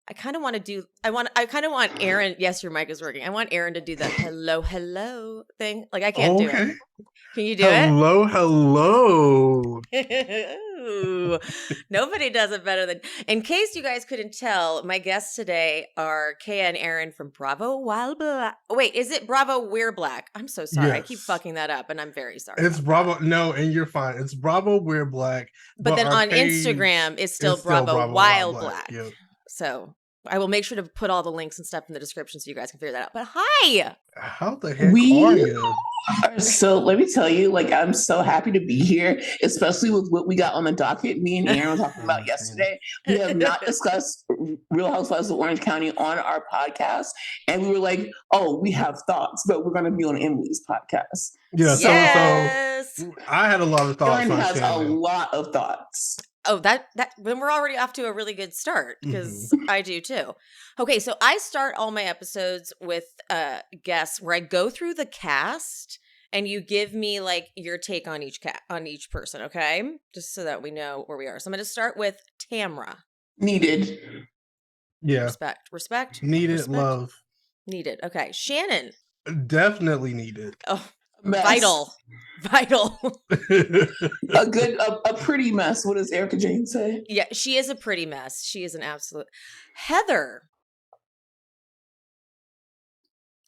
I kind of want to do. I kind of want Aaron. Yes, your mic is working. I want Aaron to do the hello thing. Like I can't do it. Can you do hello. it? Nobody does it better than. In case you guys couldn't tell, my guests today are Kaya and Aaron from Bravo While Black. Wait, is it Bravo We're Black? I'm so sorry. Yes. I keep fucking that up, and I'm very sorry. It's Bravo. That. No, and you're fine. It's Bravo We're Black. But then on Instagram, it's still Bravo While Black. Yep. So I will make sure to put all the links and stuff in the description so you guys can figure that out. But hi! How the heck are you? So let me tell you, like, I'm so happy to be here, especially with what we got on the docket. Me and Aaron were talking about yesterday. We have not discussed Real Housewives of Orange County on our podcast. And we were like, oh, we have thoughts, but we're going to be on Emily's podcast. Yeah, yes. So I had a lot of thoughts. Aaron has a lot of thoughts. Oh, that then we're already off to a really good start because I do too. Okay, so I start all my episodes with guests where I go through the cast and you give me like your take on each person, okay? Just so that we know where we are. So I'm going to start with Tamra. Needed. Yeah. Respect. Needed. Respect. Love. Needed. Okay, Shannon. Definitely needed. Oh. Mess. Vital. a pretty mess. What does Erica Jane say? Yeah, she is a pretty mess. She is an absolute Heather.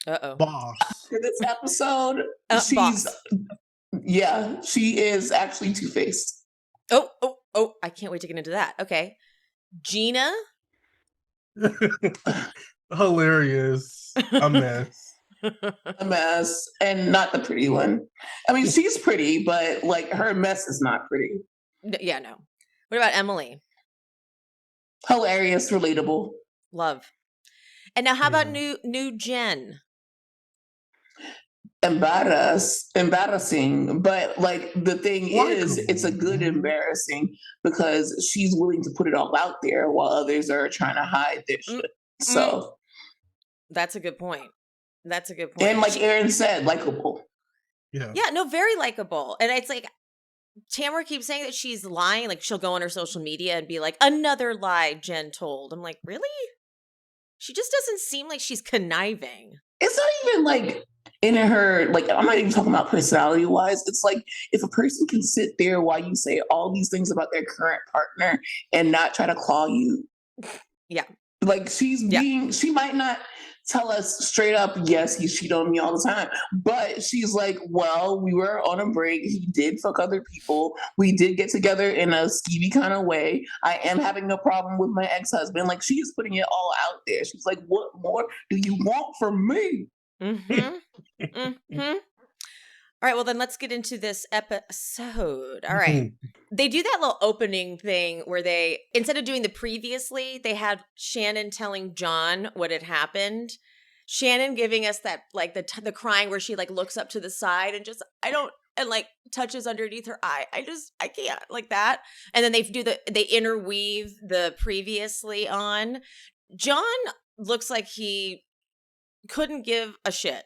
Boss. For this episode, she is actually two-faced. Oh, I can't wait to get into that. Okay. Gina. Hilarious. A mess. A mess, and not the pretty one. I mean, she's pretty, but like her mess is not pretty. Yeah, no. What about Emily? Hilarious, relatable, love. And now, how about new Jen? Embarrassing, but like the thing is, it's a good embarrassing because she's willing to put it all out there while others are trying to hide their shit. So that's a good point. That's a good point. And like Aaron said, likable. Yeah. Yeah, no, very likable. And it's like, Tamara keeps saying that she's lying. Like, she'll go on her social media and be like, another lie Jen told. I'm like, really? She just doesn't seem like she's conniving. It's not even like in her, like, I'm not even talking about personality-wise. It's like, if a person can sit there while you say all these things about their current partner and not try to claw you. Yeah. Like, she might not tell us straight up, yes, he cheated on me all the time. But she's like, well, we were on a break. He did fuck other people. We did get together in a skeevy kind of way. I am having a problem with my ex-husband. Like, she is putting it all out there. She's like, what more do you want from me? All right, well, then let's get into this episode. All right. They do that little opening thing where they, instead of doing the previously, they had Shannon telling John what had happened. Shannon giving us that, like, the crying where she, like, looks up to the side and just, and, like, touches underneath her eye. I can't, like that. And then they interweave the previously on. John looks like he couldn't give a shit.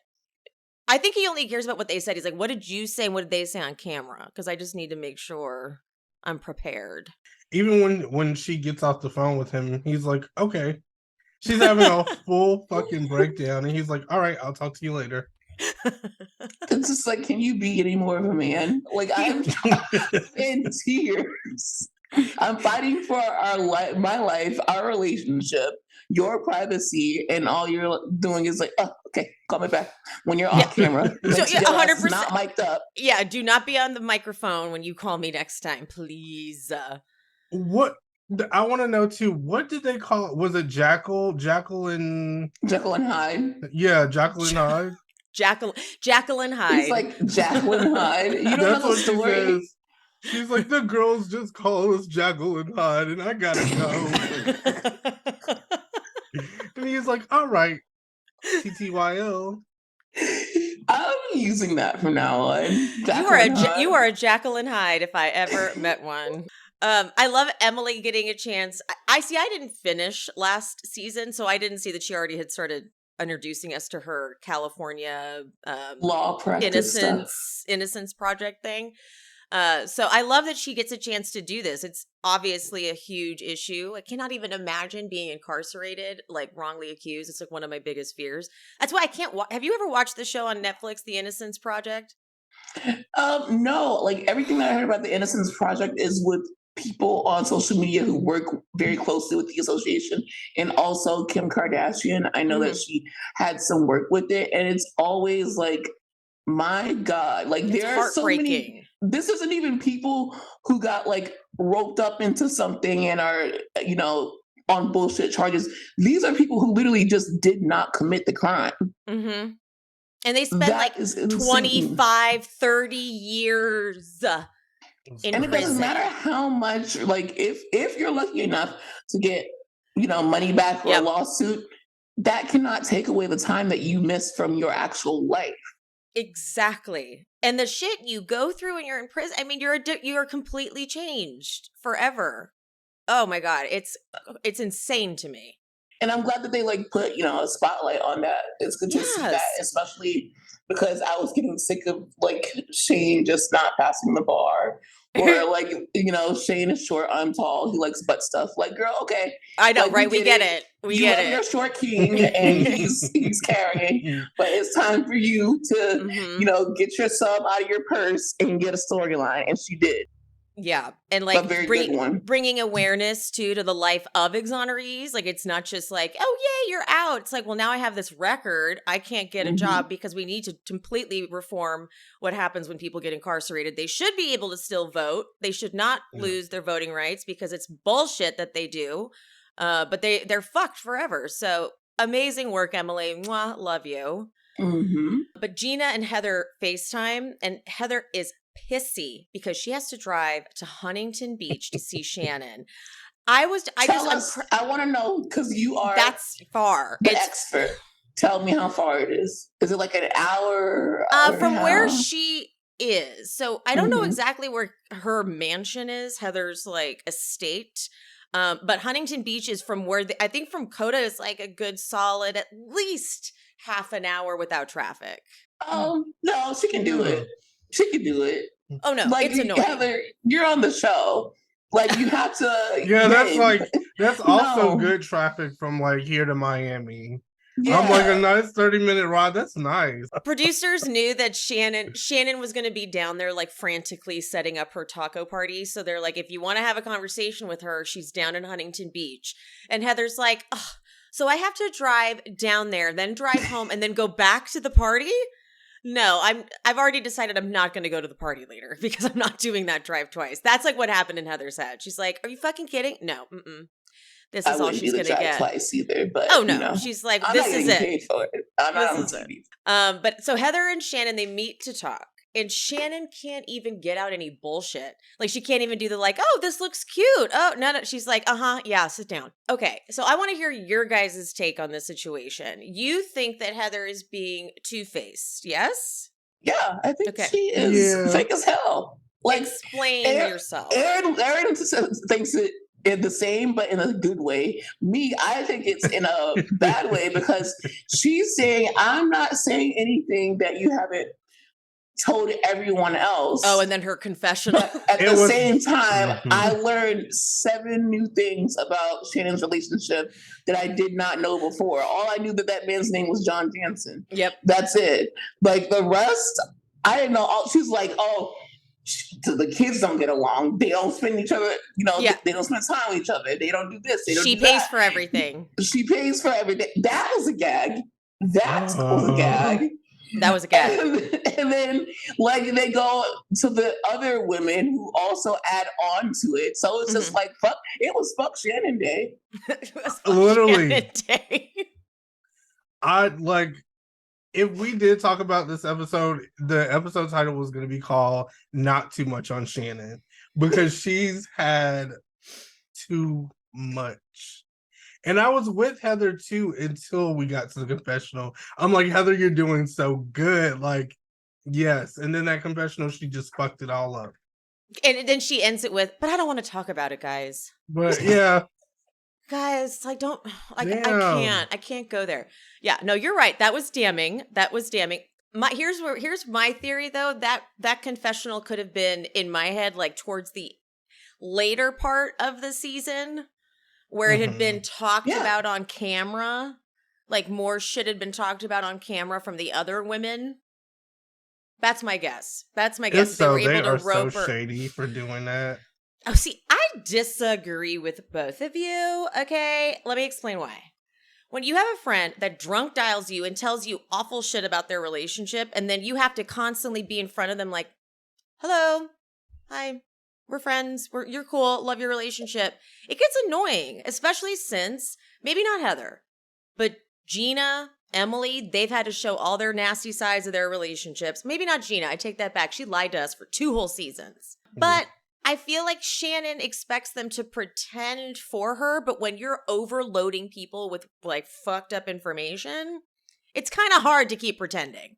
I think he only cares about what they said. He's like, what did you say? And what did they say on camera? Because I just need to make sure I'm prepared. Even when she gets off the phone with him, he's like, okay. She's having a full fucking breakdown. And he's like, all right, I'll talk to you later. It's just like, can you be any more of a man? Like, I'm in tears. I'm fighting for my life, our relationship, your privacy, and all you're doing is like, oh, okay, call me back when you're off camera. So, 100% not mic'd up. Yeah, do not be on the microphone when you call me next time, please. What I want to know too, what did they call it? Was it Jekyll and Hyde? Yeah, Jekyll and Hyde. Jacqueline Hyde. He's like Jacqueline Hyde. You don't know the story. She's like, the girls just call us Jekyll and Hyde, and I gotta go. And he's like, all right, TTYL. I'm using that from now on. You are a Jacqueline Hyde if I ever met one. I love Emily getting a chance. I didn't finish last season, so I didn't see that she already had started introducing us to her California law practice innocence project thing. So I love that she gets a chance to do this. It's obviously a huge issue. I cannot even imagine being incarcerated, like wrongly accused. It's like one of my biggest fears. That's why I can't have you ever watched the show on Netflix, The Innocence Project? No, like everything that I heard about the Innocence Project is with people on social media who work very closely with the association, and also Kim Kardashian. I know that she had some work with it, and it's always like, my God, like It's there are so many. heartbreaking. This isn't even people who got like roped up into something and are, on bullshit charges. These are people who literally just did not commit the crime. Mm-hmm. And they spend That like is insane. 25, 30 years in And it prison. doesn't matter how much, like if you're lucky enough to get, money back or a lawsuit, that cannot take away the time that you missed from your actual life. Exactly. And the shit you go through when you're in prison, I mean, you're completely changed forever. Oh my God. It's insane to me. And I'm glad that they like put, a spotlight on that. It's good to see that, especially because I was getting sick of like Shane just not passing the bar. Or like, Shane is short, I'm tall, he likes butt stuff. Like, girl, okay. I know, like, right? We get it. We you get love it. your short king and he's carrying, but it's time for you to, get your sub out of your purse and get a storyline. And she did. Yeah. And like good one. Bringing awareness to the life of exonerees. Like, it's not just like, oh, yay, you're out. It's like, well, now I have this record. I can't get a job because we need to completely reform what happens when people get incarcerated. They should be able to still vote. They should not lose their voting rights because it's bullshit that they do. But they're fucked forever. So amazing work, Emily. Mwah, love you. Mm-hmm. But Gina and Heather FaceTime, and Heather is pissy because she has to drive to Huntington Beach to see Shannon. I want to know, because you are that's far. The expert. Tell me how far it is. Is it like an hour? From where she is. So I don't know exactly where her mansion is, Heather's like estate. But Huntington Beach is from where I think from Coda is like a good solid at least half an hour without traffic. No, she can do it. She can do it. Oh no, like, it's annoying. Heather, you're on the show. Like, you have to. Yeah, that's also good traffic from like here to Miami. Yeah. I'm like, a nice 30-minute ride. That's nice. Producers knew that Shannon was going to be down there like frantically setting up her taco party. So they're like, if you want to have a conversation with her, she's down in Huntington Beach. And Heather's like, oh, so I have to drive down there, then drive home, and then go back to the party? No, I've already decided I'm not going to go to the party later because I'm not doing that drive twice. That's like what happened in Heather's head. She's like, are you fucking kidding? No, this is all she's going to get. Twice either, but she's like, this is it. Paid for it. I'm not on TV. But so Heather and Shannon, they meet to talk. And Shannon can't even get out any bullshit. Like, she can't even do the like, oh, this looks cute. Oh, no. She's like, yeah, sit down. Okay, so I want to hear your guys' take on this situation. You think that Heather is being two-faced, yes? Yeah, I think she is fake as hell. Like, explain yourself. Aaron thinks it in the same, but in a good way. Me, I think it's in a bad way because she's saying, I'm not saying anything that you haven't told everyone else. Oh, and then her confessional. But at the same time, I learned 7 new things about Shannon's relationship that I did not know before. All I knew that man's name was John Janssen. Yep. That's it. Like, the rest, I didn't know. She's like, the kids don't get along. They don't spend each other, they don't spend time with each other. They don't do this. She pays for everything. She pays for everything. That was a gag. That was a gag. That was a gag. And then, like, they go to the other women who also add on to it. So it's just like, it was fuck Shannon Day. Literally. Shannon Day. If we did talk about this episode, the episode title was going to be called Not Too Much on Shannon, because she's had too much. And I was with Heather too until we got to the confessional. I'm like, Heather, you're doing so good. Like, yes. And then that confessional, she just fucked it all up. And then she ends it with, but I don't want to talk about it, guys. But yeah. Guys, I can't go there. Yeah, no, you're right. That was damning. Here's my theory though. That confessional could have been in my head like towards the later part of the season where it had been talked about on camera. Like more shit had been talked about on camera from the other women. That's my guess. If so, they are so shady for doing that. Oh, see, I disagree with both of you. Okay, let me explain why. When you have a friend that drunk dials you and tells you awful shit about their relationship, and then you have to constantly be in front of them like, hello, hi, we're friends, you're cool, love your relationship. It gets annoying, especially since, maybe not Heather, but Gina, Emily, they've had to show all their nasty sides of their relationships. Maybe not Gina, I take that back. She lied to us for 2 whole seasons. But I feel like Shannon expects them to pretend for her, but when you're overloading people with like fucked up information, it's kind of hard to keep pretending.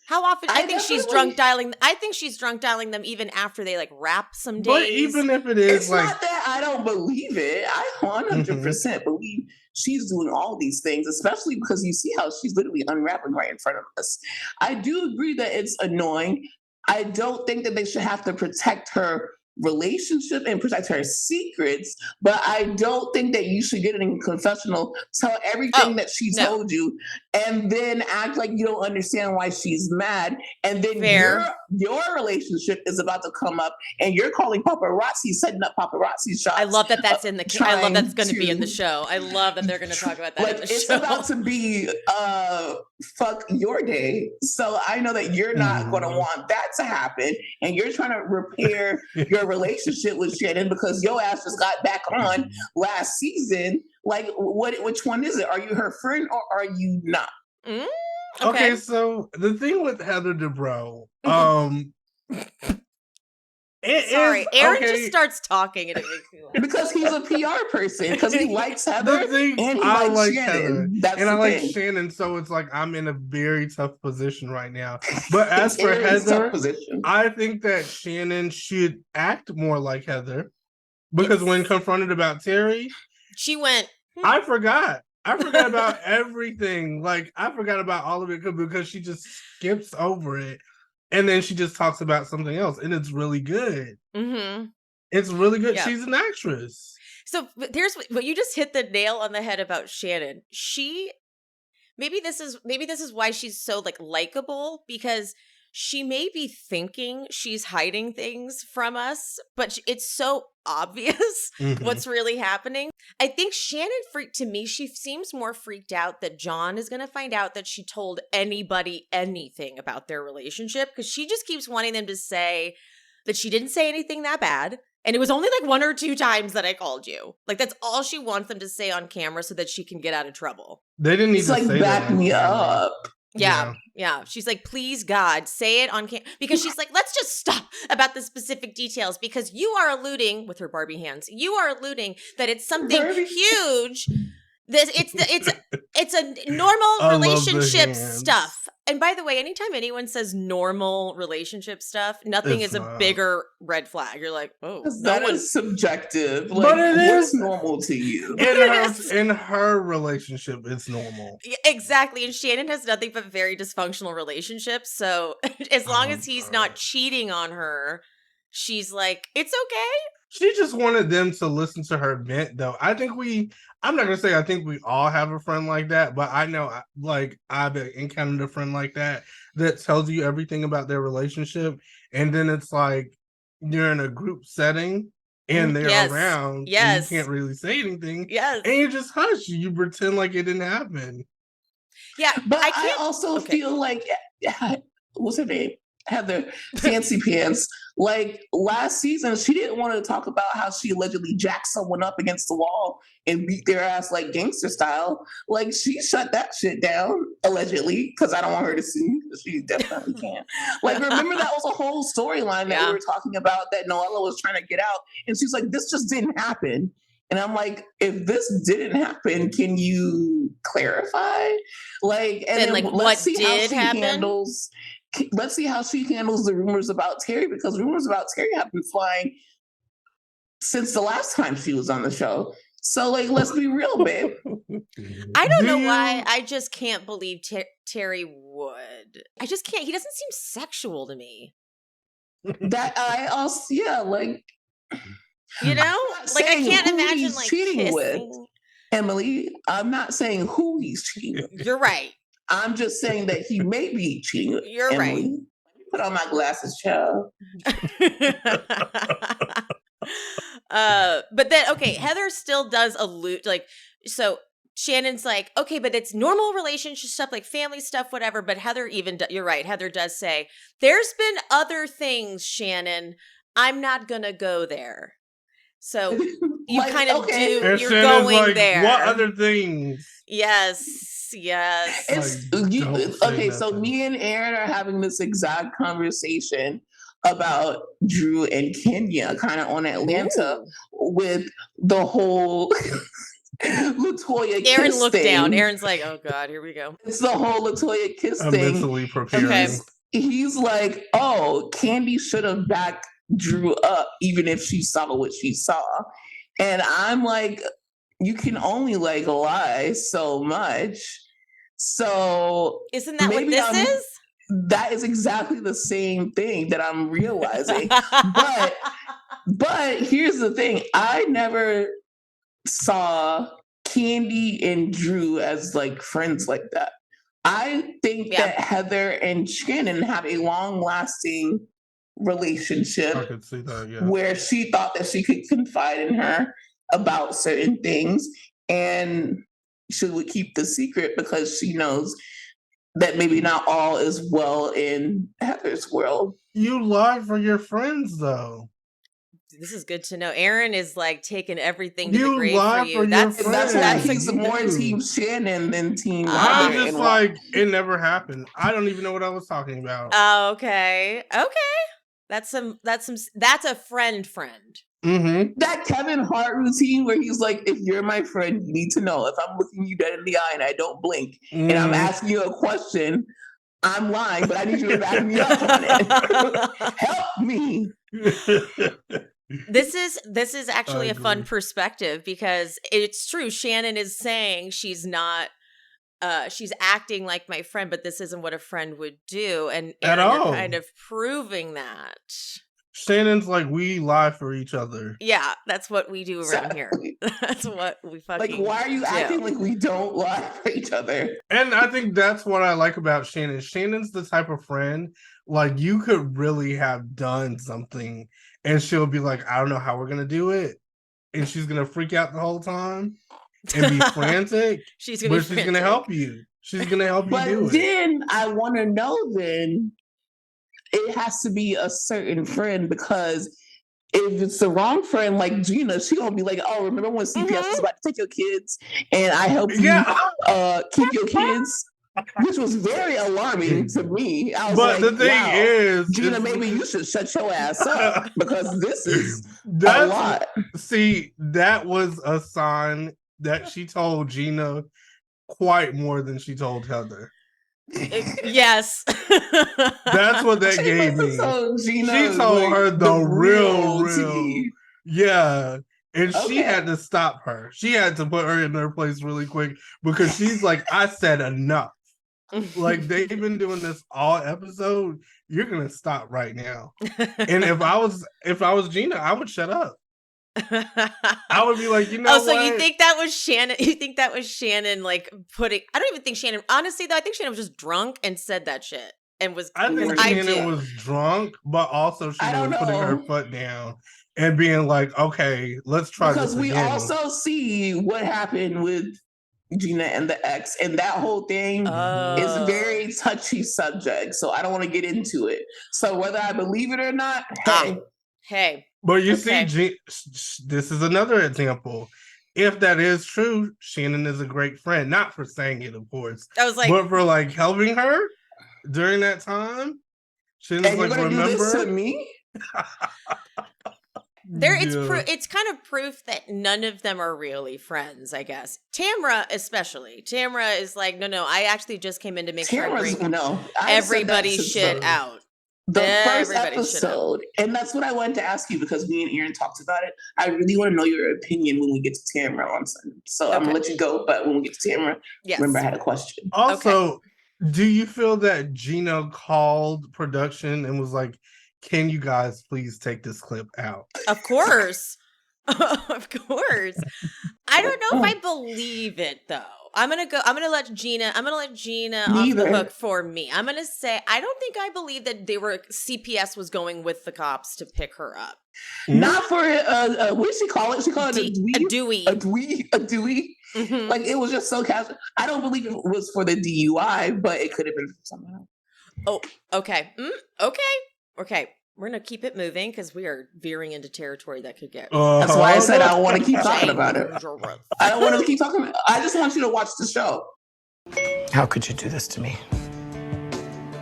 How often? I think she's drunk dialing them even after they like wrap some days. But even if it is, it's like, not that I don't believe it. I 100% believe she's doing all these things, especially because you see how she's literally unwrapping right in front of us. I do agree that it's annoying. I don't think that they should have to protect her relationship and protect her secrets, but I don't think that you should get in a confessional, tell everything that she told you, and then act like you don't understand why she's mad, and then your relationship is about to come up, and you're calling paparazzi, setting up paparazzi shots. I love that that's in the. I love that's going to be in the show. I love that they're going to talk about that. Like, in the it's show. about to be fuck your day, so I know that you're not going to want that to happen, and you're trying to repair your relationship with Shannon because your ass just got back on last season. Like, which one is it? Are you her friend or are you not? Okay, so the thing with Heather Dubrow, Aaron just starts talking and it makes me laugh. Because he's a PR person, because he likes Heather and he likes Shannon. Heather. I like Shannon, so it's like I'm in a very tough position right now. But as for Heather, I think that Shannon should act more like Heather because when confronted about Terry, she went, I forgot about everything. Like, I forgot about all of it because she just skips over it. And then she just talks about something else, and it's really good. It's really good. Yeah. She's an actress. So here's what you just hit the nail on the head about Shannon. Maybe this is why she's so like likable, because she may be thinking she's hiding things from us, but it's so obvious what's really happening. I think Shannon to me, she seems more freaked out that John is going to find out that she told anybody anything about their relationship, because she just keeps wanting them to say that she didn't say anything that bad. And it was only like 1 or 2 times that I called you. Like, that's all she wants them to say on camera so that she can get out of trouble. They didn't need to like, say back me up. Yeah. She's like, please, God, say it on camera. Because she's like, let's just stop about the specific details, because you are alluding, with her Barbie hands, you are alluding that it's something huge. It's a normal relationship stuff. And by the way, anytime anyone says normal relationship stuff, nothing is a bigger red flag. You're like, oh, that is subjective. Like, but what's normal to you? In her relationship, it's normal. Yeah, exactly. And Shannon has nothing but very dysfunctional relationships. So as long as he's not cheating on her, she's like, it's okay. She just wanted them to listen to her vent, though. I'm not going to say I think we all have a friend like that, but I know, like, I've encountered a friend like that tells you everything about their relationship. And then it's like, you're in a group setting and they're around. And you can't really say anything. Yes. And you just hush. You pretend like it didn't happen. Yeah. But I also feel like, what's her name? Heather Fancy Pants. Like, last season, she didn't want to talk about how she allegedly jacked someone up against the wall and beat their ass like gangster style. Like, she shut that shit down, allegedly, because I don't want her to sue me, because she definitely can. Like, remember that was a whole storyline that we were talking about that Noella was trying to get out, and she's like, this just didn't happen. And I'm like, if this didn't happen, can you clarify? Like, and then like, let's see how she handles. Let's see how she handles the rumors about Terry, because rumors about Terry have been flying since the last time she was on the show. So, like, let's be real, babe. I don't know why. I just can't believe Terry would. would. I just can't. He doesn't seem sexual to me. That I also, like, you know, like I can't imagine like cheating kissing. with Emily. I'm not saying who he's cheating with. You're right. I'm just saying that he may be cheating with You're Emily. right. Put on my glasses, child. But then, okay, Heather still does allude, like, so Shannon's like, okay, but it's normal relationship stuff, like family stuff, whatever. But Heather you're right. Heather does say, there's been other things, Shannon. I'm not going to go there. So you like, kind of okay. do, And you're Shannon's going like, there. What other things? Yes. Okay, so me and Aaron are having this exact conversation about Drew and Kenya kind of on Atlanta with the whole LaToya kiss Aaron looked thing. down. Aaron's like, oh God, here we go. It's the whole LaToya kiss I'm thing. mentally preparing. Okay. He's like, oh, Candy should have backed Drew up even if she saw what she saw. And I'm like, you can only like lie so much. So isn't that what this is? That is exactly the same thing that I'm realizing. but here's the thing. I never saw Candy and Drew as like friends like that. I think that Heather and Shannon have a long-lasting relationship. I could see that, yeah. Where she thought that she could confide in her about certain things, and she would keep the secret because she knows that maybe not all is well in Heather's world. You lie for your friends, though. This is good to know. Aaron is like taking everything to you the grave lie for you. That's why he's more Team Shannon than Team I'm Heather. just like, it never happened. I don't even know what I was talking about. Oh, okay. That's a friend. Mm-hmm. That Kevin Hart routine where he's like, if you're my friend, you need to know if I'm looking you dead in the eye and I don't blink and I'm asking you a question, I'm lying, but I need you to back me up on it. Help me. This is actually a fun perspective because it's true. Shannon is saying she's not she's acting like my friend, but this isn't what a friend would do. And Aaron, you're kind of proving that. Shannon's like, we lie for each other. Yeah, that's what we do around here. That's what we fucking like. Why are you acting like we don't lie for each other? And I think that's what I like about Shannon. Shannon's the type of friend, like, you could really have done something and she'll be like, I don't know how we're going to do it. And she's going to freak out the whole time and be frantic. She's going to help you. She's going to help you do it. But then I want to know then, it has to be a certain friend, because if it's the wrong friend like Gina, she gonna be like, oh, remember when CPS was about to take your kids and I helped you keep your kids? Which was very alarming to me. I was like, the thing is, Gina, maybe you should shut your ass up because this is a lot. See, that was a sign that she told Gina quite more than she told Heather. Yes. That's what that gave me. She told her the real. Yeah. And she had to stop her. She had to put her in her place really quick because she's like, I said enough. Like, they've been doing this all episode. You're gonna stop right now. And if I was Gina, I would shut up. I would be like, you know what? So you think that was Shannon? You think that was Shannon like putting? I don't even think Shannon. Honestly, though, I think Shannon was just drunk and said that shit and was. I think Shannon was drunk, but also she was putting her foot down and being like, "Okay, let's try this again." Because we also see what happened with Gina and the ex, and that whole thing is a very touchy subject. So I don't want to get into it. So whether I believe it or not, hey. But you see, this is another example. If that is true, Shannon is a great friend. Not for saying it, of course. I was like, but for like helping her during that time. Shannon's like, remember do this to me? It's kind of proof that none of them are really friends, I guess. Tamra, especially. Tamra is like, no, I actually just came in to make sure I bring everybody's shit out. The first episode, and that's what I wanted to ask you because me and Aaron talked about it. I really want to know your opinion when we get to Tamra on Sunday. So I'm gonna let you go, but when we get to Tamra, remember I had a question. Also, Do you feel that Gina called production and was like, can you guys please take this clip out? Of course. Of course. I don't know if I believe it though. I'm gonna let Gina off the hook for me. I'm gonna say I don't think I believe that CPS was going with the cops to pick her up. Not for what did she call it? She called it a Dewey. A Dewey. Mm-hmm. Like, it was just so casual. I don't believe it was for the DUI, but it could have been for something else. Oh, okay. Okay. We're going to keep it moving because we are veering into territory that could get... That's why I said I don't want to keep talking about it. I don't want to keep talking about it. I just want you to watch the show. How could you do this to me?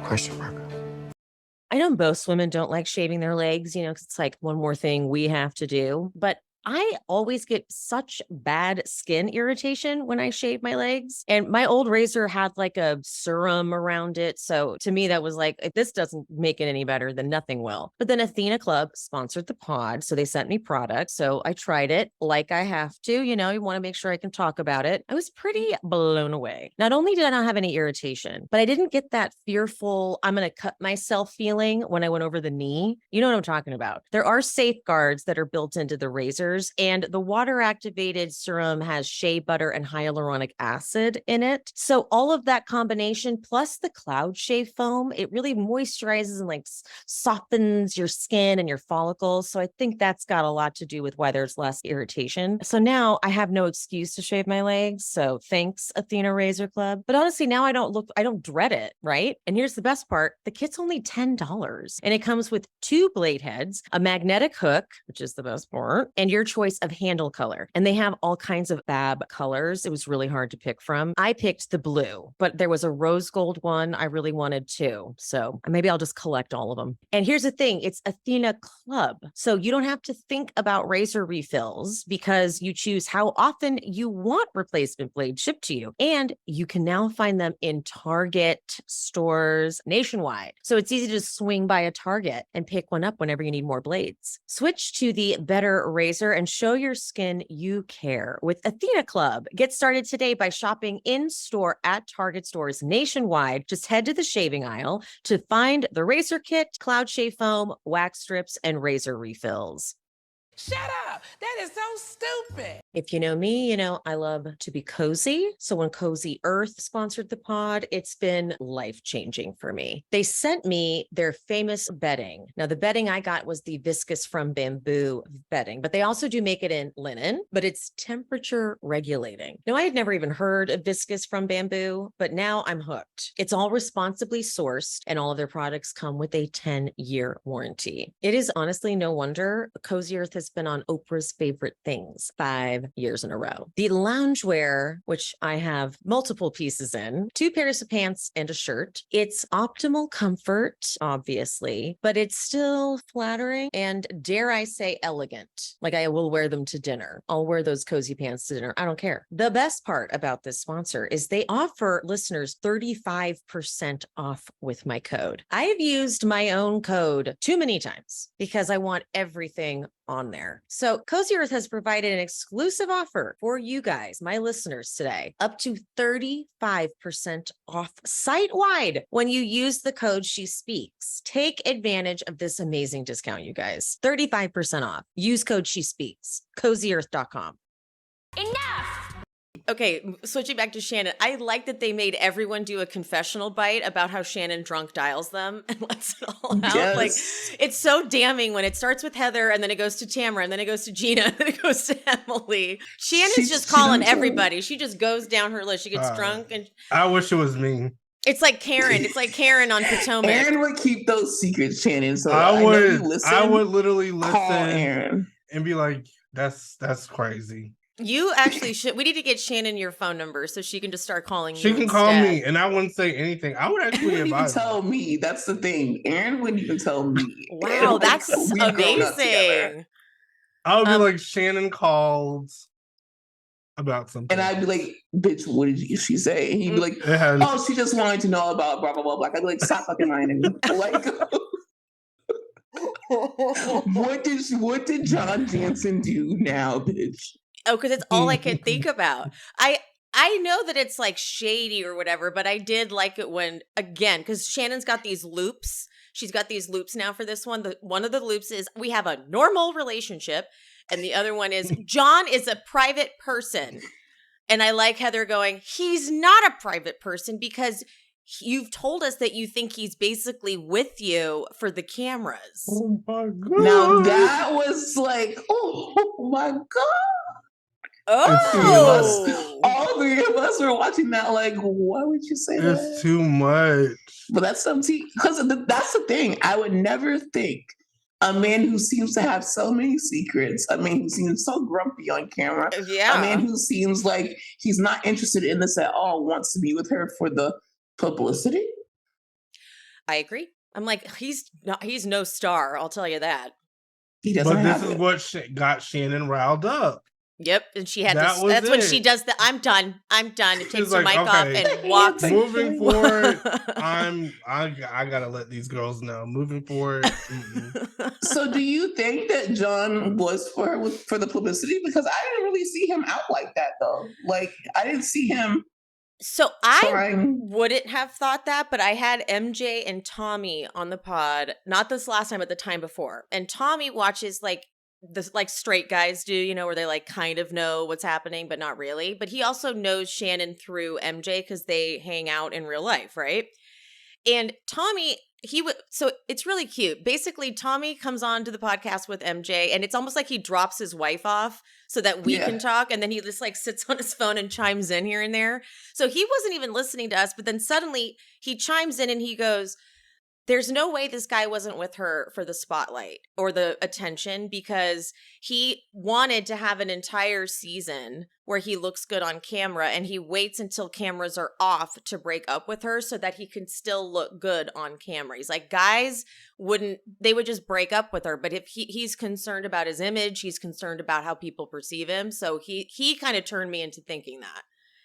Question mark. I know most women don't like shaving their legs, because it's like one more thing we have to do. But I always get such bad skin irritation when I shave my legs. And my old razor had like a serum around it. So to me, that was like, if this doesn't make it any better, then nothing will. But then Athena Club sponsored the pod. So they sent me products. So I tried it like I have to. You want to make sure I can talk about it. I was pretty blown away. Not only did I not have any irritation, but I didn't get that fearful, I'm going to cut myself feeling when I went over the knee. You know what I'm talking about. There are safeguards that are built into the razors. And the water activated serum has shea butter and hyaluronic acid in it. So all of that combination plus the cloud shave foam, it really moisturizes and like softens your skin and your follicles. So I think that's got a lot to do with why there's less irritation. So now I have no excuse to shave my legs. So thanks, Athena Razor Club. But honestly, now I don't dread it, right? And here's the best part. The kit's only $10 and it comes with 2 blade heads, a magnetic hook, which is the best part, and your choice of handle color. And they have all kinds of fab colors. It was really hard to pick from. I picked the blue, but there was a rose gold one I really wanted too. So maybe I'll just collect all of them. And here's the thing, it's Athena Club. So you don't have to think about razor refills because you choose how often you want replacement blades shipped to you. And you can now find them in Target stores nationwide. So it's easy to swing by a Target and pick one up whenever you need more blades. Switch to the better razor and show your skin you care with Athena Club. Get started today by shopping in-store at Target stores nationwide. Just head to the shaving aisle to find the razor kit, cloud shave foam, wax strips, and razor refills. Shut up! That is so stupid. If you know me, I love to be cozy. So when Cozy Earth sponsored the pod, it's been life-changing for me. They sent me their famous bedding. Now, the bedding I got was the viscose from bamboo bedding, but they also do make it in linen, but it's temperature regulating. Now, I had never even heard of viscose from bamboo, but now I'm hooked. It's all responsibly sourced, and all of their products come with a 10-year warranty. It is honestly no wonder Cozy Earth has been on Oprah's favorite things 5 years in a row. The loungewear, which I have multiple pieces in, 2 pairs of pants and a shirt. It's optimal comfort, obviously, but it's still flattering and, dare I say, elegant. Like, I will wear them to dinner. I'll wear those cozy pants to dinner. I don't care. The best part about this sponsor is they offer listeners 35% off with my code. I have used my own code too many times because I want everything on there. So Cozy Earth has provided an exclusive offer for you guys, my listeners today, up to 35% off site-wide when you use the code She Speaks. Take advantage of this amazing discount, you guys. 35% off. Use code She Speaks. CozyEarth.com. Enough! Okay, switching back to Shannon, I like that they made everyone do a confessional bite about how Shannon drunk dials them and lets it all out. Yes. Like, it's so damning when it starts with Heather and then it goes to Tamara and then it goes to Gina and then it goes to Emily. Shannon's just calling everybody. She just goes down her list. She gets drunk and I wish it was me. It's like Karen. It's like Karen on Potomac. Aaron would keep those secrets, Shannon. So I would literally listen call Aaron and be like, that's crazy. You actually should. We need to get Shannon your phone number so she can just start calling you. She can call me and I wouldn't say anything. I would actually wouldn't even advise tell me. That's the thing. Aaron wouldn't even tell me. Wow, that's amazing. I would be like, Shannon called about something. And I'd be like, bitch, what did she say? And he'd be like, oh, she just wanted to know about blah, blah, blah, blah. I'd be like, stop fucking lying to me. Like, what did John Janssen do now, bitch? Oh, because it's all I can think about. I I know that it's like shady or whatever, but I did like it when, again, because Shannon's got these loops. She's got these loops now for this one. One of the loops is we have a normal relationship, and the other one is John is a private person. And I like Heather going, he's not a private person because you've told us that you think he's basically with you for the cameras. Oh my God. Now that was like, oh my God. Oh, All three of us were watching that like, why would you say that? It's too much. But that's something, because that's the thing. I would never think a man who seems to have so many secrets, a man who seems so grumpy on camera, yeah. a man who seems like he's not interested in this at all, wants to be with her for the publicity. I agree. I'm like, he's no star. I'll tell you that. He doesn't But this have is it. what got Shannon riled up. Yep, and she had That to. was That's when it. she does the "I'm done, I'm done." It takes She's her like, mic off okay, and walks. Moving forward, I gotta let these girls know. Moving forward. So do you think that John was for the publicity? Because I didn't really see him out like that though. Like I didn't see him. So I wouldn't have thought that, but I had MJ and Tommy on the pod, not this last time, but the time before. And Tommy watches like straight guys do, you know, where they like kind of know what's happening, but not really. But he also knows Shannon through MJ because they hang out in real life, right? And Tommy, so it's really cute. Basically, Tommy comes on to the podcast with MJ, and it's almost like he drops his wife off so that we can talk, and then he just like sits on his phone and chimes in here and there. So he wasn't even listening to us, but then suddenly he chimes in and he goes, there's no way this guy wasn't with her for the spotlight or the attention, because he wanted to have an entire season where he looks good on camera, and he waits until cameras are off to break up with her so that he can still look good on camera. He's like, guys they would just break up with her. But if he's concerned about his image, he's concerned about how people perceive him. So he kind of turned me into thinking that,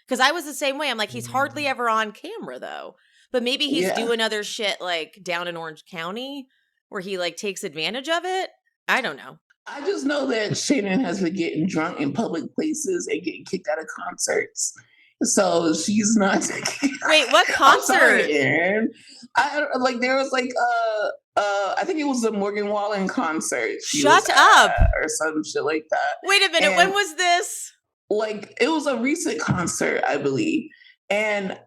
because I was the same way. I'm like, he's hardly ever on camera though. But maybe he's doing other shit like down in Orange County where he like takes advantage of it. I don't know. I just know that Shannon has been getting drunk in public places and getting kicked out of concerts. So she's not. Wait, what concert? I'm sorry, Aaron. There was like I think it was the Morgan Wallen concert. Shut up. Or some shit like that. Wait a minute, and when was this? Like it was a recent concert, I believe. And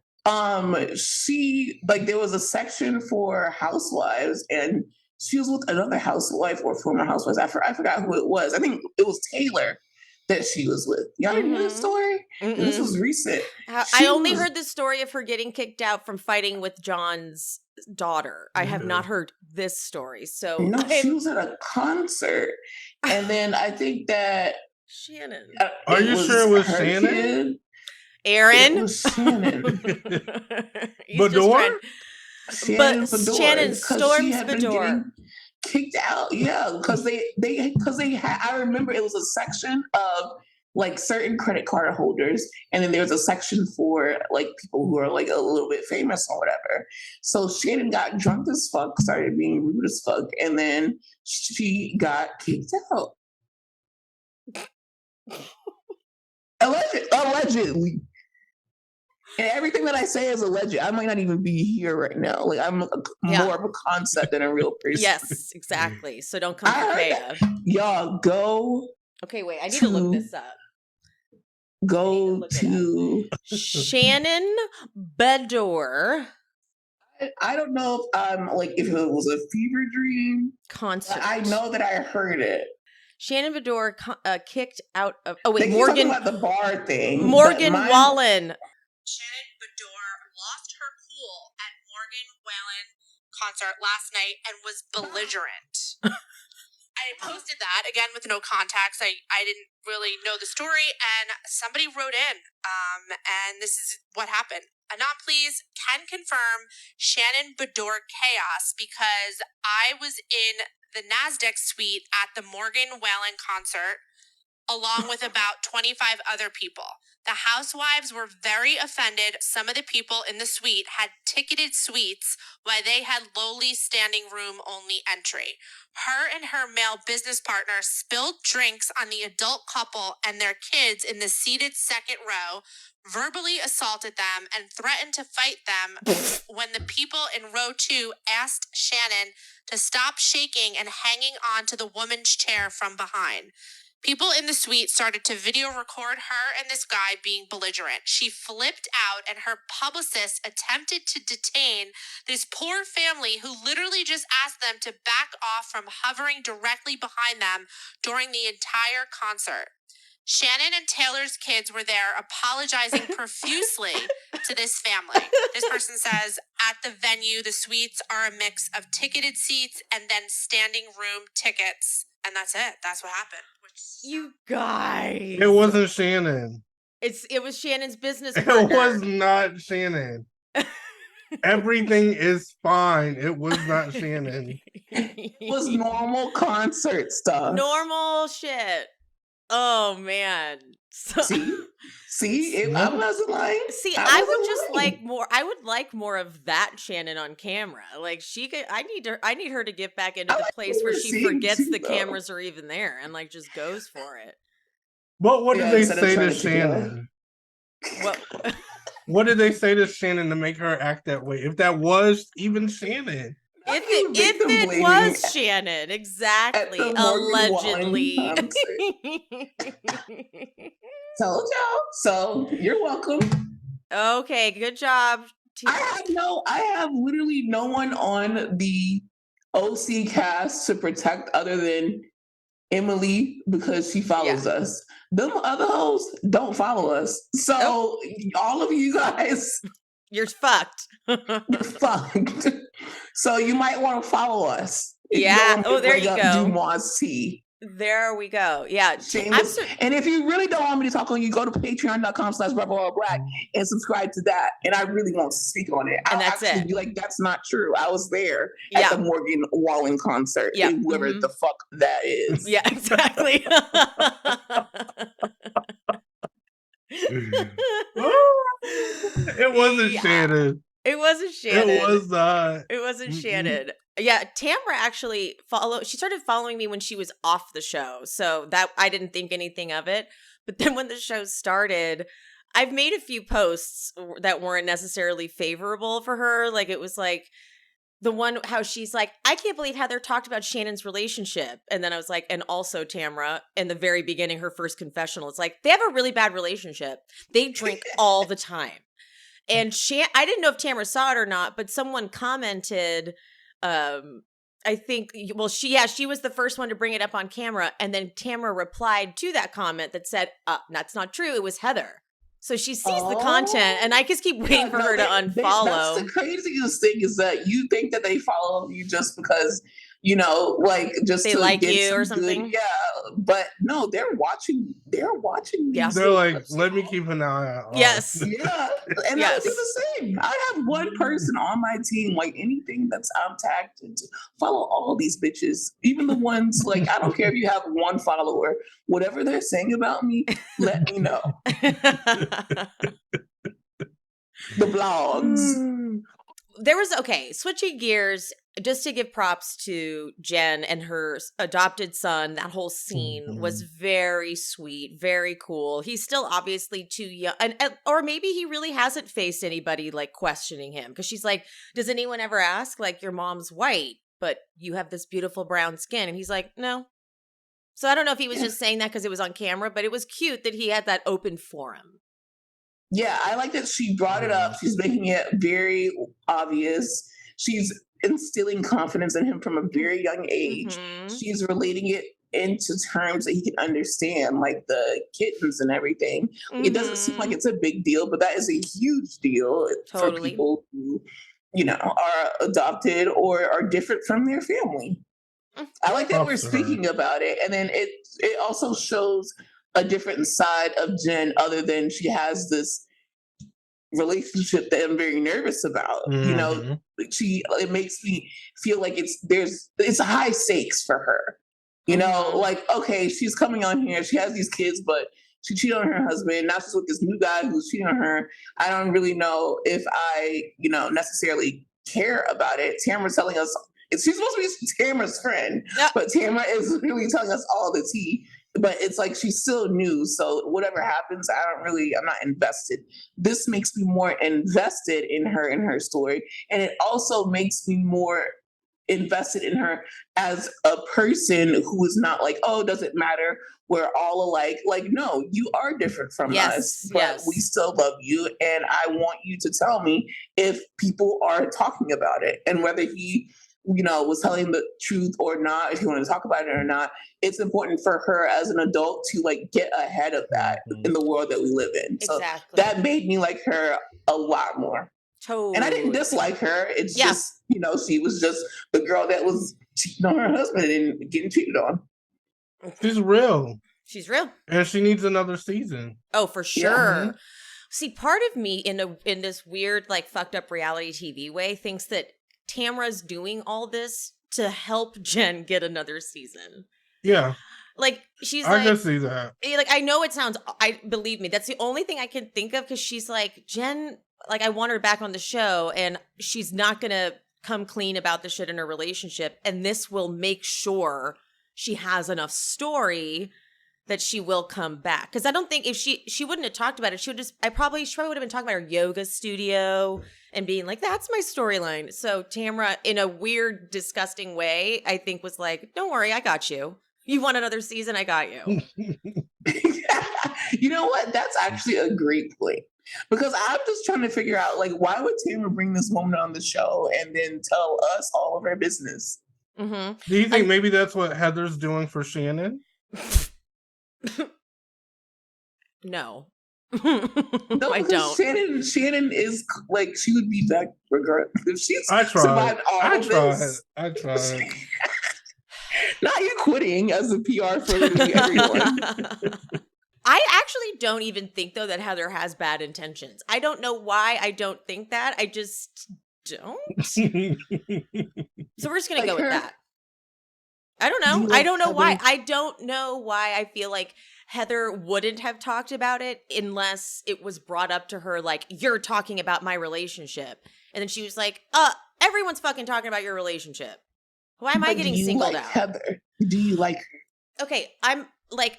she there was a section for housewives, and she was with another housewife or former housewives. I forgot who it was. I think it was Taylor that she was with. Y'all remember this story? This was recent. I only heard the story of her getting kicked out from fighting with John's daughter. I have not heard this story. So no, she was at a concert, and then I think that Shannon. Are you sure it was Shannon? Kid. Aaron? It was Shannon. Beador? Shannon Storms Beador. Kicked out, because I remember it was a section of like certain credit card holders, and then there's a section for like people who are like a little bit famous or whatever. So Shannon got drunk as fuck, started being rude as fuck, and then she got kicked out. Allegedly. And everything that I say is alleged. I might not even be here right now. Like I'm more of a concept than a real person. Yes, exactly. So don't come for Kaya. Y'all go. Okay, wait. I need to look this up. Go to Shannon Beador. I don't know if it was a fever dream concert. I know that I heard it. Shannon Beador kicked out of. Oh wait, Morgan about the bar thing. Morgan Wallen. Shannon Beador lost her cool at Morgan Wallen concert last night and was belligerent. I posted that again with no context. I didn't really know the story, and somebody wrote in, and this is what happened. Anon, please, can confirm Shannon Beador chaos, because I was in the NASDAQ suite at the Morgan Wallen concert along with about 25 other people. The housewives were very offended. Some of the people in the suite had ticketed suites while they had lowly standing room only entry. Her and her male business partner spilled drinks on the adult couple and their kids in the seated second row, verbally assaulted them, and threatened to fight them when the people in row 2 asked Shannon to stop shaking and hanging on to the woman's chair from behind. People in the suite started to video record her and this guy being belligerent. She flipped out, and her publicist attempted to detain this poor family who literally just asked them to back off from hovering directly behind them during the entire concert. Shannon and Taylor's kids were there apologizing profusely to this family. This person says, at the venue, the suites are a mix of ticketed seats and then standing room tickets. And that's it. That's what happened. You guys. It wasn't Shannon. It was Shannon's business It partner. was not Shannon. Everything is fine. It was not Shannon. It was normal concert stuff. Normal shit. Oh man. See, I wasn't lying. See, I would just like more. I would like more of that Shannon on camera. Like she could. I need her to get back into the place where she forgets the cameras are even there and like just goes for it. But what did they say to Shannon? What did they say to Shannon to make her act that way? If that was even Shannon. If it was Shannon, exactly. Allegedly. Told y'all. So you're welcome. Okay, good job. I have literally no one on the OC cast to protect other than Emily because she follows us. Them other hoes don't follow us. So all of you guys, you're fucked. You're fucked. So you might want to follow us. Yeah. Oh, there you go. Dumois tea. There we go. Yeah. And if you really don't want me to talk on you, go to patreon.com/rebelallblack and subscribe to that. And I really won't speak on it. And that's it. Be like, that's not true. I was there at the Morgan Wallen concert. Yeah. Whoever the fuck that is. Yeah, exactly. It wasn't Shannon. It wasn't Shannon. It was not. It wasn't Shannon. Yeah, Tamra actually she started following me when she was off the show. So that I didn't think anything of it. But then when the show started, I've made a few posts that weren't necessarily favorable for her. Like it was like the one how she's like, I can't believe Heather talked about Shannon's relationship. And then I was like, and also Tamra, in the very beginning, her first confessional, it's like, they have a really bad relationship. They drink all the time. And I didn't know if Tamra saw it or not, but someone commented, I think, well, she was the first one to bring it up on camera. And then Tamra replied to that comment that said, that's not true. It was Heather. So she sees the content, and I just keep waiting for her to unfollow. That's the craziest thing is that you think that they follow you just because, you know, like just they to like get you or something. Yeah, but no, they're watching. Yeah, they're like, let me keep an eye out. Yes, yeah, and I do the same. I have one person on my team, like anything that's I'm tagged into, follow all these bitches, even the ones like I don't care if you have one follower, whatever they're saying about me, let me know. The blogs. There was, switching gears, just to give props to Jen and her adopted son, that whole scene was very sweet, very cool. He's still obviously too young, or maybe he really hasn't faced anybody like questioning him, because she's like, does anyone ever ask, like, your mom's white, but you have this beautiful brown skin? And he's like, no. So I don't know if he was just saying that because it was on camera, but it was cute that he had that open forum. Yeah, I like that she brought it up. She's making it very obvious. She's instilling confidence in him from a very young age. She's relating it into terms that he can understand, like the kittens and everything. It doesn't seem like it's a big deal, but that is a huge deal for people who, you know, are adopted or are different from their family. I like that we're speaking about it. And then it also shows a different side of Jen, other than she has this relationship that I'm very nervous about. You know, it makes me feel like it's high stakes for her. You know, like, okay, she's coming on here, she has these kids, but She cheated on her husband. Now she's with this new guy who's cheating on her. I don't really know if I, necessarily care about it. Tamara's telling us, she's supposed to be Tamara's friend, but Tamara is really telling us all the tea. But it's like she's still new, so whatever happens, I'm not invested. This makes me more invested in her story, and it also makes me more invested in her as a person who is not like, oh, does it matter? We're all alike. Like, no, you are different from us, but we still love you, and I want you to tell me if people are talking about it, and whether he was telling the truth or not, if you want to talk about it or not. It's important for her as an adult to like get ahead of that in the world that we live in. So that made me like her a lot more. Totally. And I didn't dislike her. It's just, she was just the girl that was cheating on her husband and getting cheated on. She's real. She's real. And she needs another season. Oh, for sure. Yeah. See, part of me in this weird, like fucked up reality TV way thinks that Tamara's doing all this to help Jen get another season. Yeah. Like, she's I can see that. Like, I know it sounds, believe me, that's the only thing I can think of, because she's like, Jen, like, I want her back on the show, and she's not going to come clean about the shit in her relationship, and this will make sure she has enough story that she will come back. Because I don't think if she wouldn't have talked about it, she probably would have been talking about her yoga studio and being like, that's my storyline. So Tamara, in a weird, disgusting way, I think was like, don't worry, I got you. You want another season? I got you. You know what? That's actually a great point. Because I'm just trying to figure out, like, why would Tamara bring this woman on the show and then tell us all of her business? Mm-hmm. Do you think maybe that's what Heather's doing for Shannon? No. No, I don't. Shannon is like, she would be back regardless. If she's survived all of this. I tried. Not you quitting as a PR for literally everyone. I actually don't even think, though, that Heather has bad intentions. I don't know why I don't think that. I just don't. So we're just going to go with that. I don't know. I don't know why. I don't know why I feel like Heather wouldn't have talked about it unless it was brought up to her, like, you're talking about my relationship. And then she was like, everyone's fucking talking about your relationship. Why am I getting singled out? Heather? Do you like her? Okay, I'm like,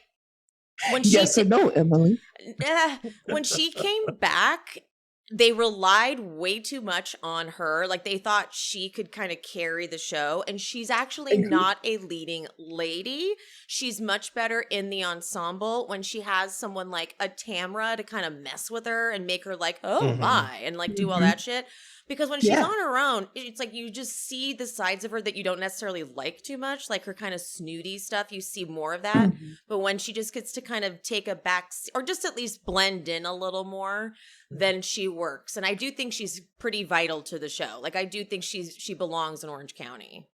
when she yes or no, Emily? When she came back, they relied way too much on her. Like, they thought she could kind of carry the show, and she's actually not a leading lady. She's much better in the ensemble when she has someone like a Tamara to kind of mess with her and make her like, oh my, and like do all that shit. Because when she's on her own, it's like you just see the sides of her that you don't necessarily like too much, like her kind of snooty stuff. You see more of that. But when she just gets to kind of take a back, or just at least blend in a little more, then she works. And I do think she's pretty vital to the show. Like, I do think she belongs in Orange County.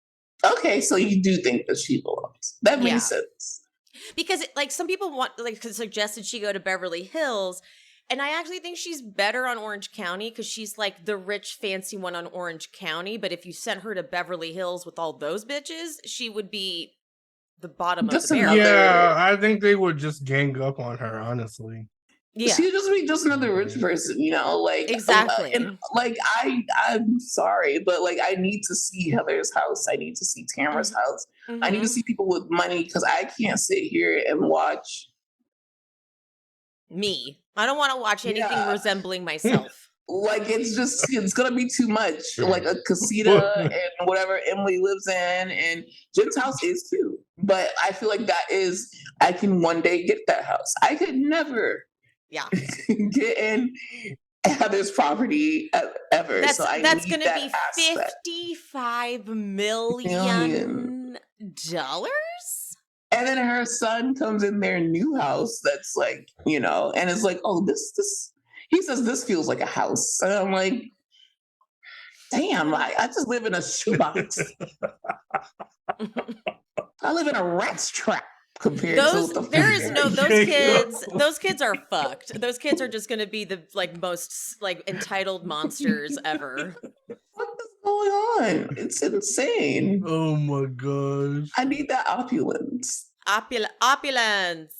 Okay, so you do think that she belongs. That makes sense. Because like some people suggested she go to Beverly Hills. And I actually think she's better on Orange County because she's like the rich, fancy one on Orange County. But if you sent her to Beverly Hills with all those bitches, she would be the bottom of the barrel. Yeah, I think they would just gang up on her, honestly. Yeah. She would just be just another rich person, like exactly. And like I'm sorry, but like I need to see Heather's house. I need to see Tamara's house. I need to see people with money because I can't sit here and watch me. I don't want to watch anything resembling myself. Like it's gonna be too much. Like a casita and whatever Emily lives in, and Jen's house is too. But I feel like I can one day get that house. I could never get in Heather's property ever. That's going to be $55 million. And then her son comes in their new house that's like, and it's like, oh, this, he says this feels like a house. And I'm like, damn, I just live in a shoebox. I live in a rat's trap compared to those kids are fucked. Those kids are just going to be the like most like entitled monsters ever. What is going on? It's insane. Oh my gosh. I need that opulence. Opulence.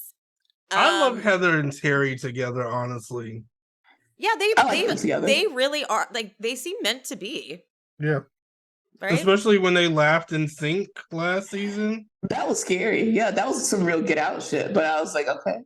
I love Heather and Terry together, honestly. Yeah, I like them together. they really are, like, they seem meant to be. Yeah. Right? Especially when they laughed in sync last season. That was scary. Yeah, that was some real Get Out shit. But I was like, okay.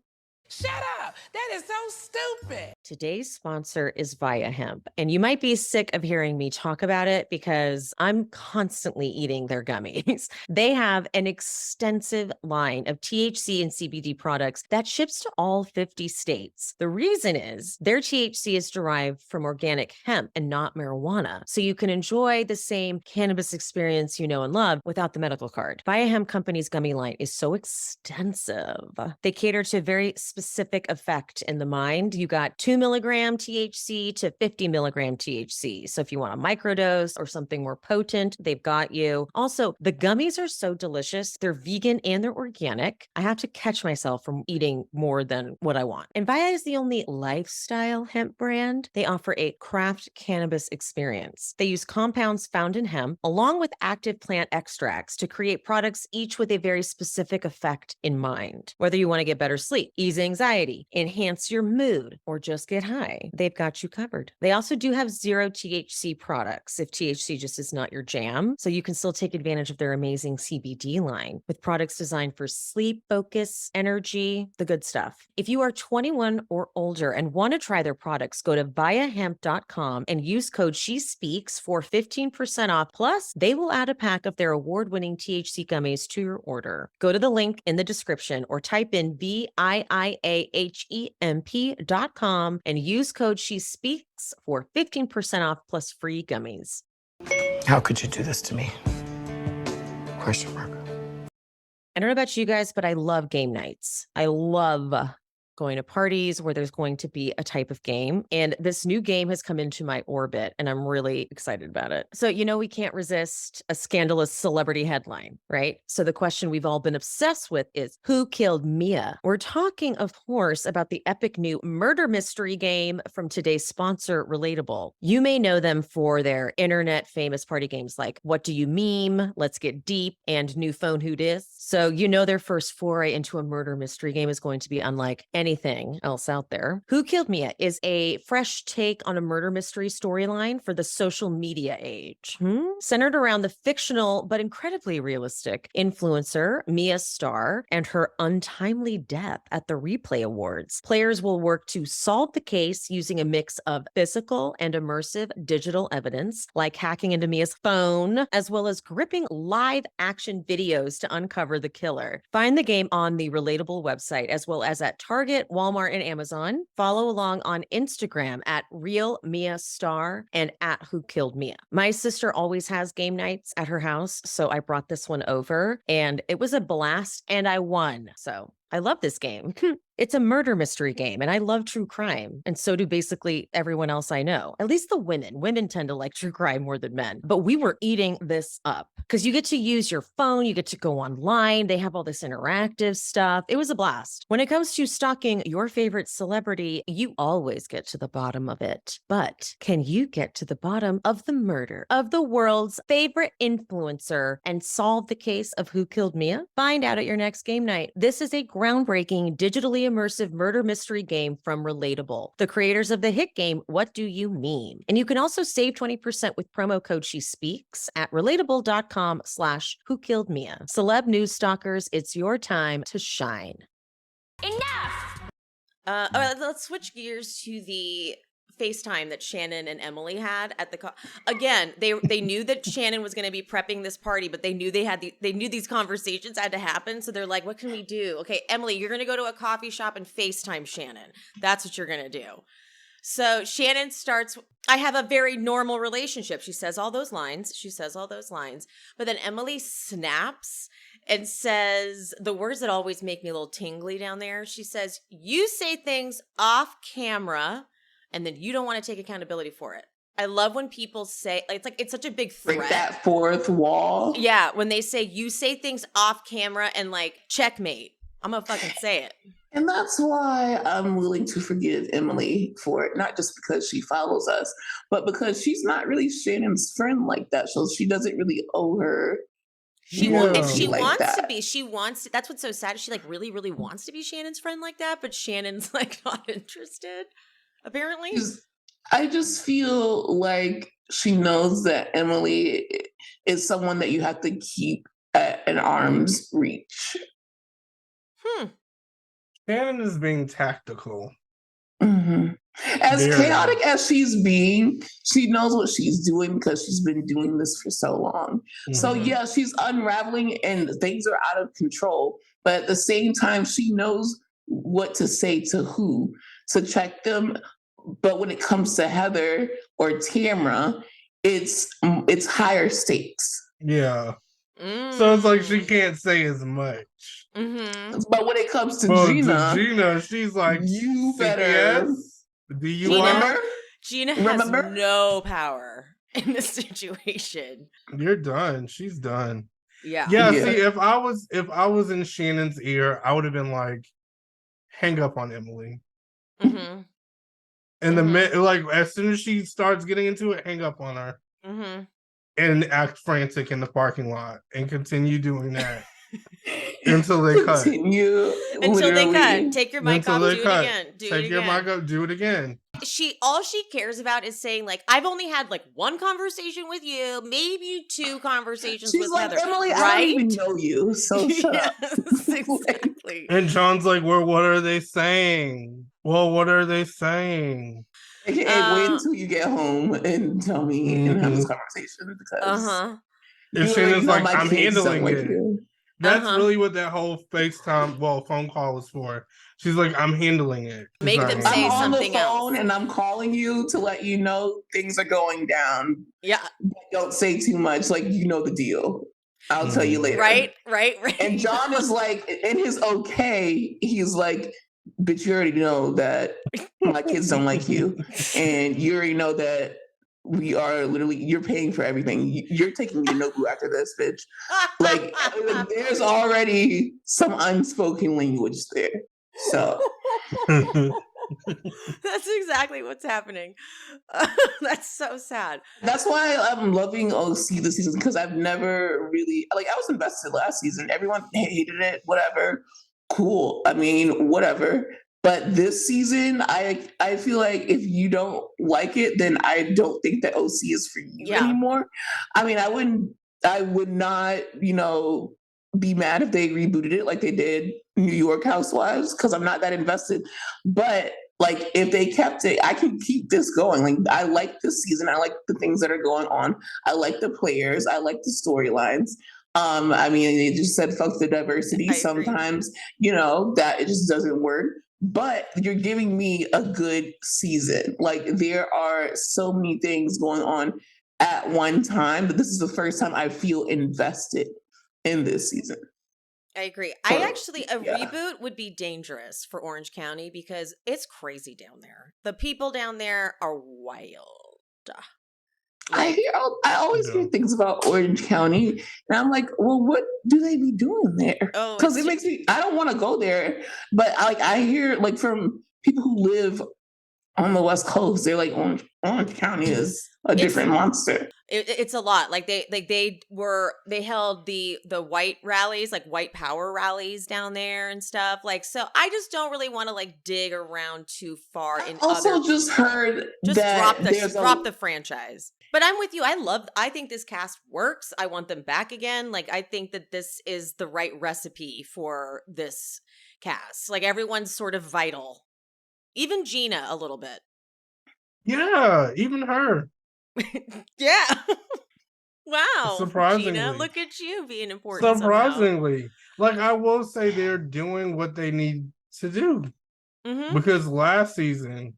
Shut up! That is so stupid. Today's sponsor is Via Hemp, and you might be sick of hearing me talk about it because I'm constantly eating their gummies. They have an extensive line of THC and CBD products that ships to all 50 states. The reason is their THC is derived from organic hemp and not marijuana, so you can enjoy the same cannabis experience you know and love without the medical card. Via Hemp Company's gummy line is so extensive. They cater to very specific effect in the mind. You got 2 milligram THC to 50 milligram THC. So if you want a microdose or something more potent, they've got you. Also, the gummies are so delicious. They're vegan and they're organic. I have to catch myself from eating more than what I want. And Via is the only lifestyle hemp brand. They offer a craft cannabis experience. They use compounds found in hemp along with active plant extracts to create products each with a very specific effect in mind. Whether you want to get better sleep, ease anxiety, enhance your mood, or just get high, they've got you covered. They also do have zero THC products if THC just is not your jam, so you can still take advantage of their amazing CBD line with products designed for sleep, focus, energy, the good stuff. If you are 21 or older and want to try their products, go to viahemp.com and use code SHESPEAKS for 15% off. Plus, they will add a pack of their award-winning THC gummies to your order. Go to the link in the description or type in viahemp.com and use code SHESPEAKS for 15% off plus free gummies. How could you do this to me? Question mark. I don't know about you guys, but I love game nights. I love going to parties where there's going to be a type of game. And this new game has come into my orbit and I'm really excited about it. So, you know, we can't resist a scandalous celebrity headline, right? So the question we've all been obsessed with is who killed Mia? We're talking, of course, about the epic new murder mystery game from today's sponsor, Relatable. You may know them for their internet famous party games like What Do You Meme, Let's Get Deep, and New Phone Who Dis. So you know their first foray into a murder mystery game is going to be unlike anything else out there. Who Killed Mia is a fresh take on a murder mystery storyline for the social media age, centered around the fictional but incredibly realistic influencer Mia Starr and her untimely death at the Replay Awards. Players will work to solve the case using a mix of physical and immersive digital evidence, like hacking into Mia's phone, as well as gripping live action videos to uncover the killer. Find the game on the Relatable website, as well as at Target, Walmart, and Amazon. Follow along on Instagram at Real Mia Star and at Who Killed Mia. My sister always has game nights at her house, so I brought this one over, and it was a blast, and I won. So I love this game. It's a murder mystery game, and I love true crime. And so do basically everyone else I know. At least the women. Women tend to like true crime more than men. But we were eating this up because you get to use your phone. You get to go online. They have all this interactive stuff. It was a blast. When it comes to stalking your favorite celebrity, you always get to the bottom of it. But can you get to the bottom of the murder of the world's favorite influencer and solve the case of who killed Mia? Find out at your next game night. This is a groundbreaking, digitally immersive murder mystery game from Relatable, the creators of the hit game, What Do You Mean? And you can also save 20% with promo code SHESPEAKS at relatable.com/whokilledmia. Celeb news stalkers, it's your time to shine. Enough! All right, let's switch gears to the FaceTime that Shannon and Emily had at the again. They knew that Shannon was going to be prepping this party, but they knew they knew these conversations had to happen. So they're like, "What can we do?" Okay, Emily, you're going to go to a coffee shop and FaceTime Shannon. That's what you're going to do. So Shannon starts. I have a very normal relationship. She says all those lines. But then Emily snaps and says the words that always make me a little tingly down there. She says, "You say things off camera, and then you don't want to take accountability for it." I love when people say, it's such a big threat. Break that fourth wall. Yeah, when they say, you say things off camera and like, checkmate. I'm going to fucking say it. And that's why I'm willing to forgive Emily for it, not just because she follows us, but because she's not really Shannon's friend like that. So she doesn't really owe her She Yeah. and she Like wants that. to be. She wants. That's what's so sad. She like really, really wants to be Shannon's friend like that, but Shannon's like not interested. Apparently, I just feel like she knows that Emily is someone that you have to keep at an arm's reach. Shannon is being tactical. Mm-hmm. As Very. chaotic as she's being, she knows what she's doing because she's been doing this for so long. So Mhm. yeah, she's unraveling and things are out of control. But at the same time, she knows what to say to who to check them. But when it comes to Heather or Tamra, it's higher stakes. Yeah. So it's like she can't say as much. Mm-hmm. But when it comes to Well, Gina, Gina, she's like, you CPS? better. Do you Gina, want? Gina has no power in this situation. You're done. She's done. Yeah. Yeah. See, if I was in Shannon's ear, I would have been like, hang up on Emily. Mm-hmm. And like as soon as she starts getting into it, hang up on her. Mm-hmm. And act frantic in the parking lot and continue doing that until they cut. Until they cut. Take your mic Until off. they Do cut. it again. Take your mic off. Do it again. All she cares about is saying like, I've only had like one conversation with you, maybe two conversations with like, Heather. Emily, right? I don't even know you, so shut up. Exactly. And John's like, well, what are they saying? Well, what are they saying? Wait until you get home and tell me and have this conversation because And Shannon's like, I'm handling like it. you. That's really what that whole FaceTime, phone call is for. She's like, I'm handling it. Make them say something else. I'm on the phone and I'm calling you to let you know things are going down. Yeah. Don't say too much. Like, you know the deal. I'll tell you later. Right. And John is like, in his okay, he's like, bitch, you already know that my kids don't like you. And you already know that we are literally, you're paying for everything. You're taking your Nobu after this, bitch. Like, there's already some unspoken language there. So that's exactly what's happening. That's so sad. That's why I'm loving OC this season because I've never really I was invested last season. Everyone hated it, whatever. Cool. I mean, whatever. But this season, I feel like if you don't like it, then I don't think that OC is for you anymore. I mean, I would not, be mad if they rebooted it like they did New York Housewives because I'm not that invested. But like if they kept it, I can keep this going. Like I like this season. I like the things that are going on. I like the players. I like the storylines. I mean, they just said fuck the diversity. Sometimes, that it just doesn't work. But you're giving me a good season. Like there are so many things going on at one time, but this is the first time I feel invested in this season. I agree. A reboot would be dangerous for Orange County because it's crazy down there. The people down there are wild. I always hear things about Orange County, and I'm like, well, what do they be doing there? Because it makes me, I don't want to go there, but I hear like from people who live on the West Coast, they're like, Orange County is a different monster. It's a lot. Like they held the white rallies, like white power rallies down there and stuff. Like, so I just don't really want to like dig around too far in just heard that drop the franchise. But I'm with you. I think this cast works. I want them back again. Like, I think that this is the right recipe for this cast. Like, everyone's sort of vital. Even Gina a little bit. Yeah, even her. Yeah. Wow. Surprisingly. Gina, look at you being important. Surprisingly. Like, I will say they're doing what they need to do. Mm-hmm. Because last season...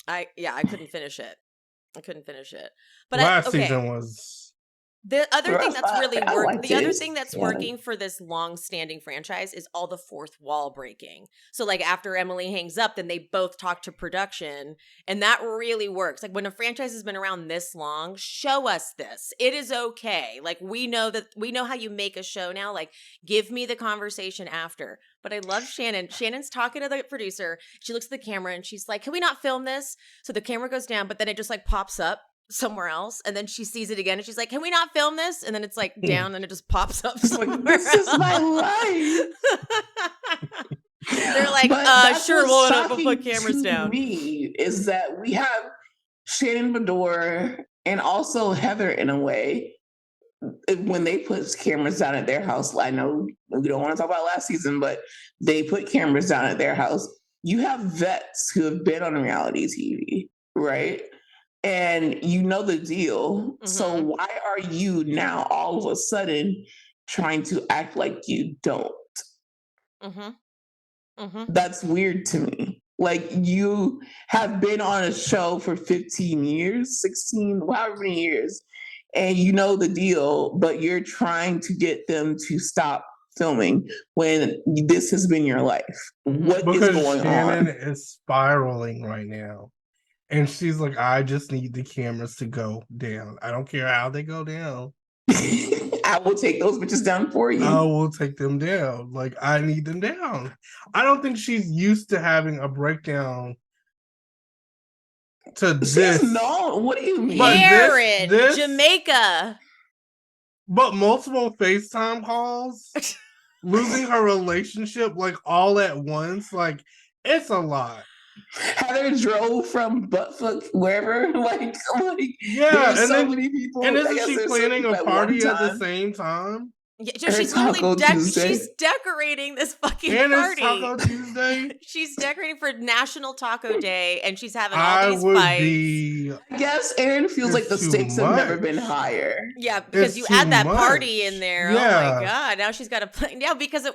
I couldn't finish it. But last season was... The other thing that's really working for this long-standing franchise is all the fourth wall breaking. So like after Emily hangs up, then they both talk to production, and that really works. Like when a franchise has been around this long, show us this. It is okay. Like we know how you make a show now. Like give me the conversation after. But I love Shannon. Shannon's talking to the producer. She looks at the camera and she's like, "Can we not film this?" So the camera goes down, but then it just like pops up. somewhere else, and then she sees it again and she's like, can we not film this? And then it's like down and it just pops up somewhere Like, this is my life. They're like, But sure, we'll put shocking cameras to down. me is that we have Shannon Beador and also Heather in a way. When they put cameras down at their house, I know we don't want to talk about last season, but they put cameras down at their house. You have vets who have been on reality TV, right? And you know the deal. Mm-hmm. So why are you now all of a sudden trying to act like you don't? Mm-hmm. Mm-hmm. That's weird to me. Like, you have been on a show for 15 years, 16, however many years, and you know the deal, but you're trying to get them to stop filming when this has been your life. What is going Shannon on? is spiraling right now. And she's like, I just need the cameras to go down. I don't care how they go down. I will take those bitches down for you. I will take them down. Like, I need them down. I don't think she's used to having a breakdown to this. No, what do you mean? But Karen, this- Jamaica. But multiple FaceTime calls, losing her relationship like all at once, like, it's a lot. Heather drove from Buttfuck wherever, like Yeah, there's and so then many people. and I isn't guess she there's so planning many a at party one at the time. same time? Yeah, Or she's Taco literally Tuesday. she's decorating this fucking And it's party. Taco Tuesday. She's decorating for National Taco Day, and she's having all I these would fights. be. I guess Aaron feels It's like the too stakes have never much. been higher. Yeah, because It's you too add that much. party in there. Oh Yeah. my god! Now she's got to play. Yeah, because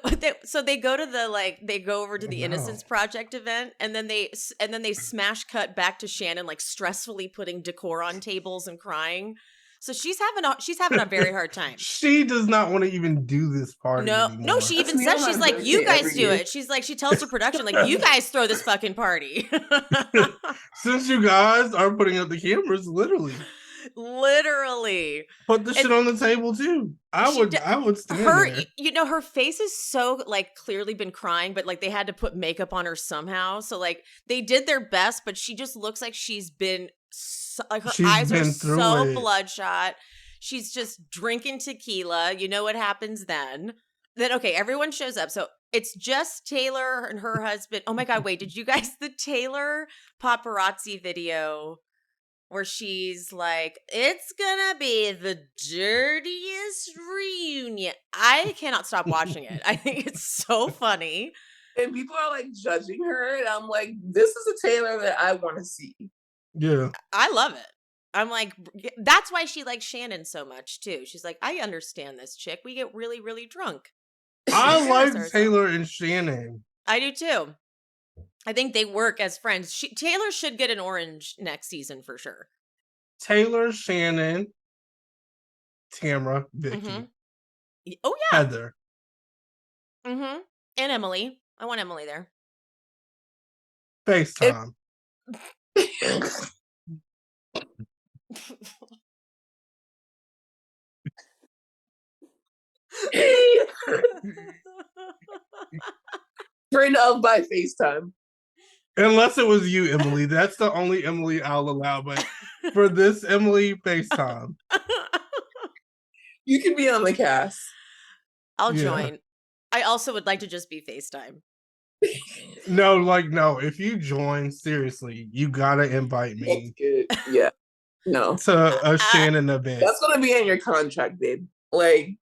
so they go to they go over to the Innocence Project event, and then they smash cut back to Shannon like stressfully putting decor on tables and crying. So she's having a very hard time. She does not want to even do this party No, anymore. she even That's me on says, she's my like, you birthday guys every do year. it. She's like, she tells her production, like, you guys throw this fucking party. Since you guys are putting up the cameras, literally Literally. put the shit on the table too. I would stand Her, there. you know, her face is so like clearly been crying, but like they had to put makeup on her somehow. So like they did their best, but she just looks like she's been like her eyes are so bloodshot. She's just drinking tequila. You know what happens then? Then okay, everyone shows up. So it's just Taylor and her husband. Oh my god, wait, did you guys the Taylor paparazzi video where she's like, it's gonna be the dirtiest reunion? I cannot stop watching it. I think it's so funny. And people are like judging her, and I'm like, this is a Taylor that I want to see. Yeah. I love it. I'm like, that's why she likes Shannon so much too. She's like, I understand this chick. We get really, really drunk. I like Taylor and Shannon. I do too. I think they work as friends. Taylor should get an orange next season for sure. Taylor, Shannon, Tamara, Vicky. Mm-hmm. Oh yeah, Heather. Mm-hmm. And Emily. I want Emily there. FaceTime. Friend of by FaceTime. Unless it was you, Emily. That's the only Emily I'll allow. But for this Emily, FaceTime. You can be on the cast. I'll join. I also would like to just be FaceTime. No. If you join, seriously, you gotta invite me. That's good. Yeah. No. To a Shannon event. That's gonna be in your contract, babe. Like,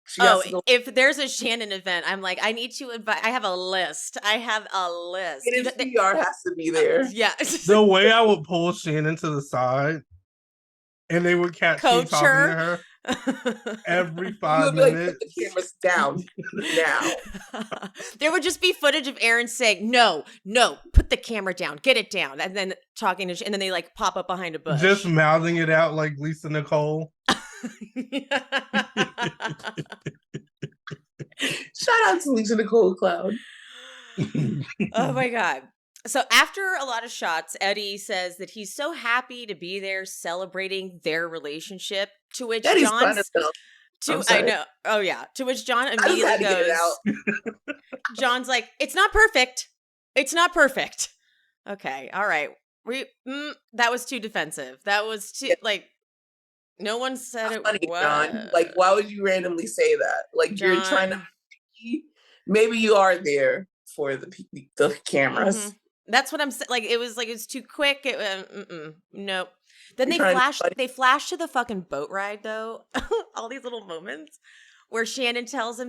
if there's a Shannon event, I'm like, I need to invite. I have a list. NPR has to be there. Yeah. The way I would pull Shannon to the side, and they would catch me talking to her every 5 minutes. Like, put the cameras down now. There would just be footage of Aaron saying, "No, put the camera down, get it down," and then talking to, and then they like pop up behind a bush, just mouthing it out like Lisa Nicole. Shout out to Lisa Nicole Cloud. Oh my god. So after a lot of shots, Eddie says that he's so happy to be there celebrating their relationship, to which I know. Oh yeah. To which John immediately goes, John's like, it's not perfect. It's not perfect. Okay. All right. That was too defensive. That was too like No one said it Funny, was. John. Like, why would you randomly say that? Like, John, you're trying to. Maybe you are there for the cameras. Mm-hmm. That's what I'm saying. Like, it was too quick. Nope. Then they flash to the fucking boat ride though. All these little moments where Shannon tells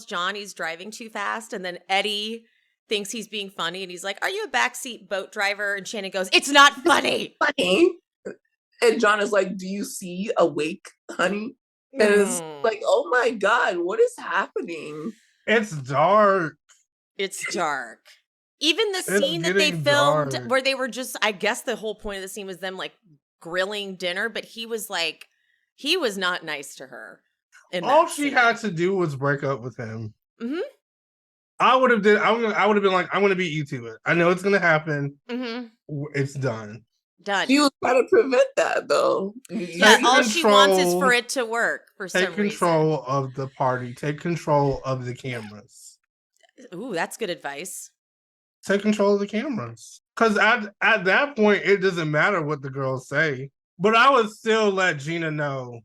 John he's driving too fast, and then Eddie thinks he's being funny, and he's like, "Are you a backseat boat driver?" And Shannon goes, "It's not funny." Funny. And John is like, "Do you see a wake, honey?" And it's like, oh my God, what is happening? It's dark. It's dark. Even the scene that they filmed where they were just, I guess the whole point of the scene was them like grilling dinner, but he was not nice to her. All she had to do was break up with him. Mm-hmm. I would have been like, I'm gonna beat you to it. I know it's gonna happen. Mm-hmm. It's done. She was trying to prevent that though. Yeah, all she wants is for it to work for some reason. Take control of the party. Take control of the cameras. Ooh, that's good advice. Take control of the cameras. Because at that point, it doesn't matter what the girls say. But I would still let Gina know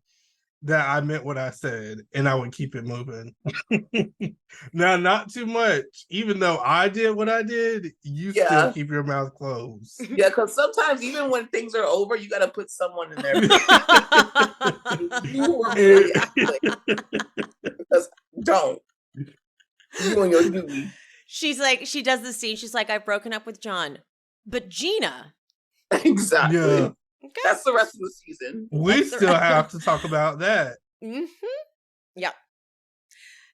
that I meant what I said, and I would keep it moving. Now, not too much. Even though I did what I did, you still keep your mouth closed. Yeah, because sometimes even when things are over, you got to put someone in there. You were really because don't. You doing your duty. She's like, she does the scene. She's like, I've broken up with John, but Gina. Exactly. Yeah. Okay. That's the rest of the season. We still have to talk about that. Mm-hmm. Yeah.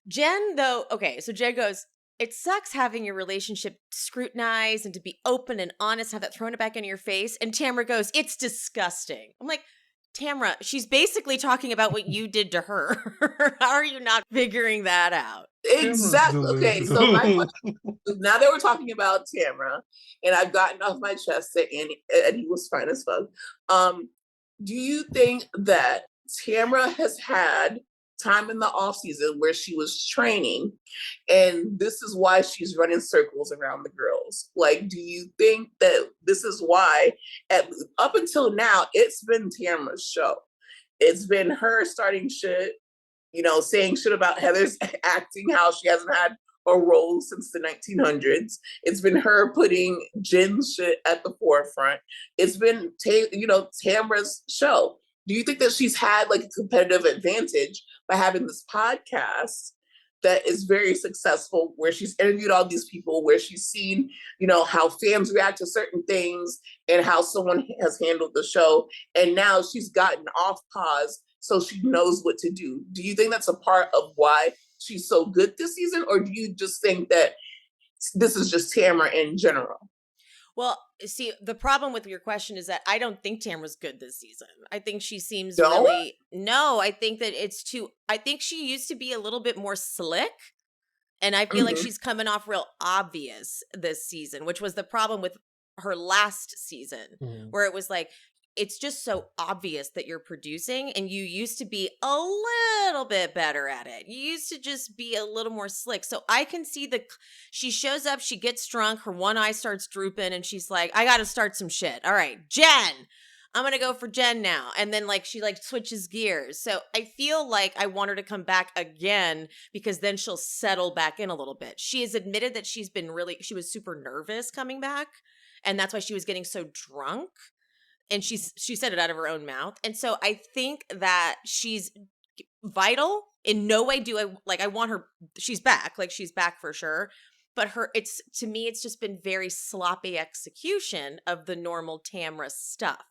Jen, though, okay, so Jen goes, it sucks having your relationship scrutinized and to be open and honest, have that thrown back in your face. And Tamara goes, it's disgusting. I'm like, Tamara, she's basically talking about what you did to her. How are you not figuring that out? Exactly. Okay, so now that we're talking about Tamara, and I've gotten off my chest that Eddie was fine as fuck. Do you think that Tamara has had time in the off season where she was training, and this is why she's running circles around the girls? Like, do you think that this is why, up until now, it's been Tamara's show? It's been her starting shit, saying shit about Heather's acting, how she hasn't had a role since the 1900s. It's been her putting Jen's shit at the forefront. It's been, Tamara's show. Do you think that she's had like a competitive advantage by having this podcast that is very successful, where she's interviewed all these people, where she's seen, how fans react to certain things and how someone has handled the show. And now she's gotten off pause, so she knows what to do. Do you think that's a part of why she's so good this season? Or do you just think that this is just Tamara in general? Well, see, the problem with your question is that I don't think Tamara's good this season. I think she seems really... No, I think that I think she used to be a little bit more slick. And I feel like she's coming off real obvious this season, which was the problem with her last season, where it was like, it's just so obvious that you're producing, and you used to be a little bit better at it. You used to just be a little more slick. So I can see she shows up, she gets drunk, her one eye starts drooping, and she's like, I got to start some shit. All right, Jen, I'm going to go for Jen now. And then she switches gears. So I feel like I want her to come back again, because then she'll settle back in a little bit. She has admitted that she was super nervous coming back, and that's why she was getting so drunk. And she said it out of her own mouth. And so I think that she's vital. In no way do I want her, she's back. She's back for sure. But to me, it's just been very sloppy execution of the normal Tamara stuff.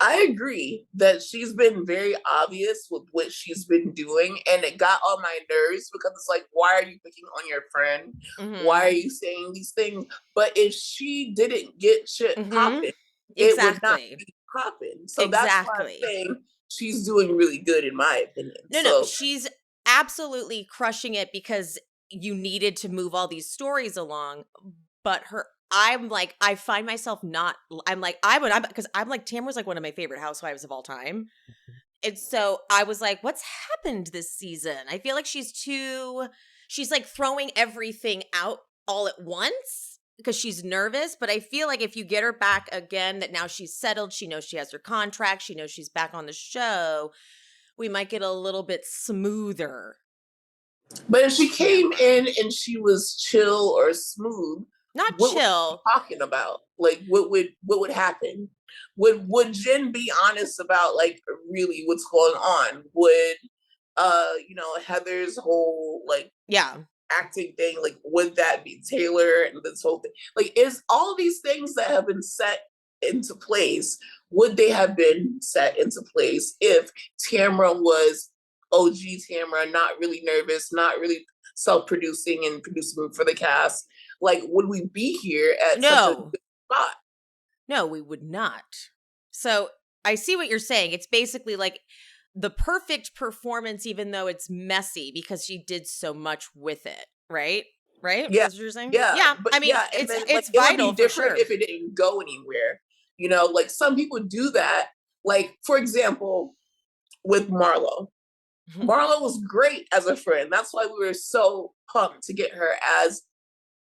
I agree that she's been very obvious with what she's been doing, and it got on my nerves, because it's like, why are you picking on your friend? Mm-hmm. Why are you saying these things? But if she didn't get shit popping, it would not be popping. So that's why I'm saying she's doing really good, in my opinion. No, she's absolutely crushing it, because you needed to move all these stories along. But I find myself because Tamara's one of my favorite housewives of all time. And so I was like, what's happened this season? I feel like she's throwing everything out all at once. because she's nervous, but I feel like if you get her back again, that now she's settled, she knows she has her contract, she knows she's back on the show, we might get a little bit smoother. But if she came in and she was chill or smooth, not what chill. Were talking about? Like, what would happen? Would Jen be honest about like really what's going on? Would Heather's whole like acting thing, like would that be Taylor and this whole thing? Like, is all these things that have been set into place, would they have been set into place if Tamara was OG Tamara, not really nervous, not really self-producing and producing for the cast? Like, would we be here at such a good spot? No, we would not. So I see what you're saying. It's basically like the perfect performance, even though it's messy because she did so much with it, right? Right? Yeah. That's what you're saying? Yeah. But I mean, it's like, vital it would be different for sure. if it didn't go anywhere. You know, like some people do that. Like, for example, with Marlo. Marlo was great as a friend. That's why we were so pumped to get her as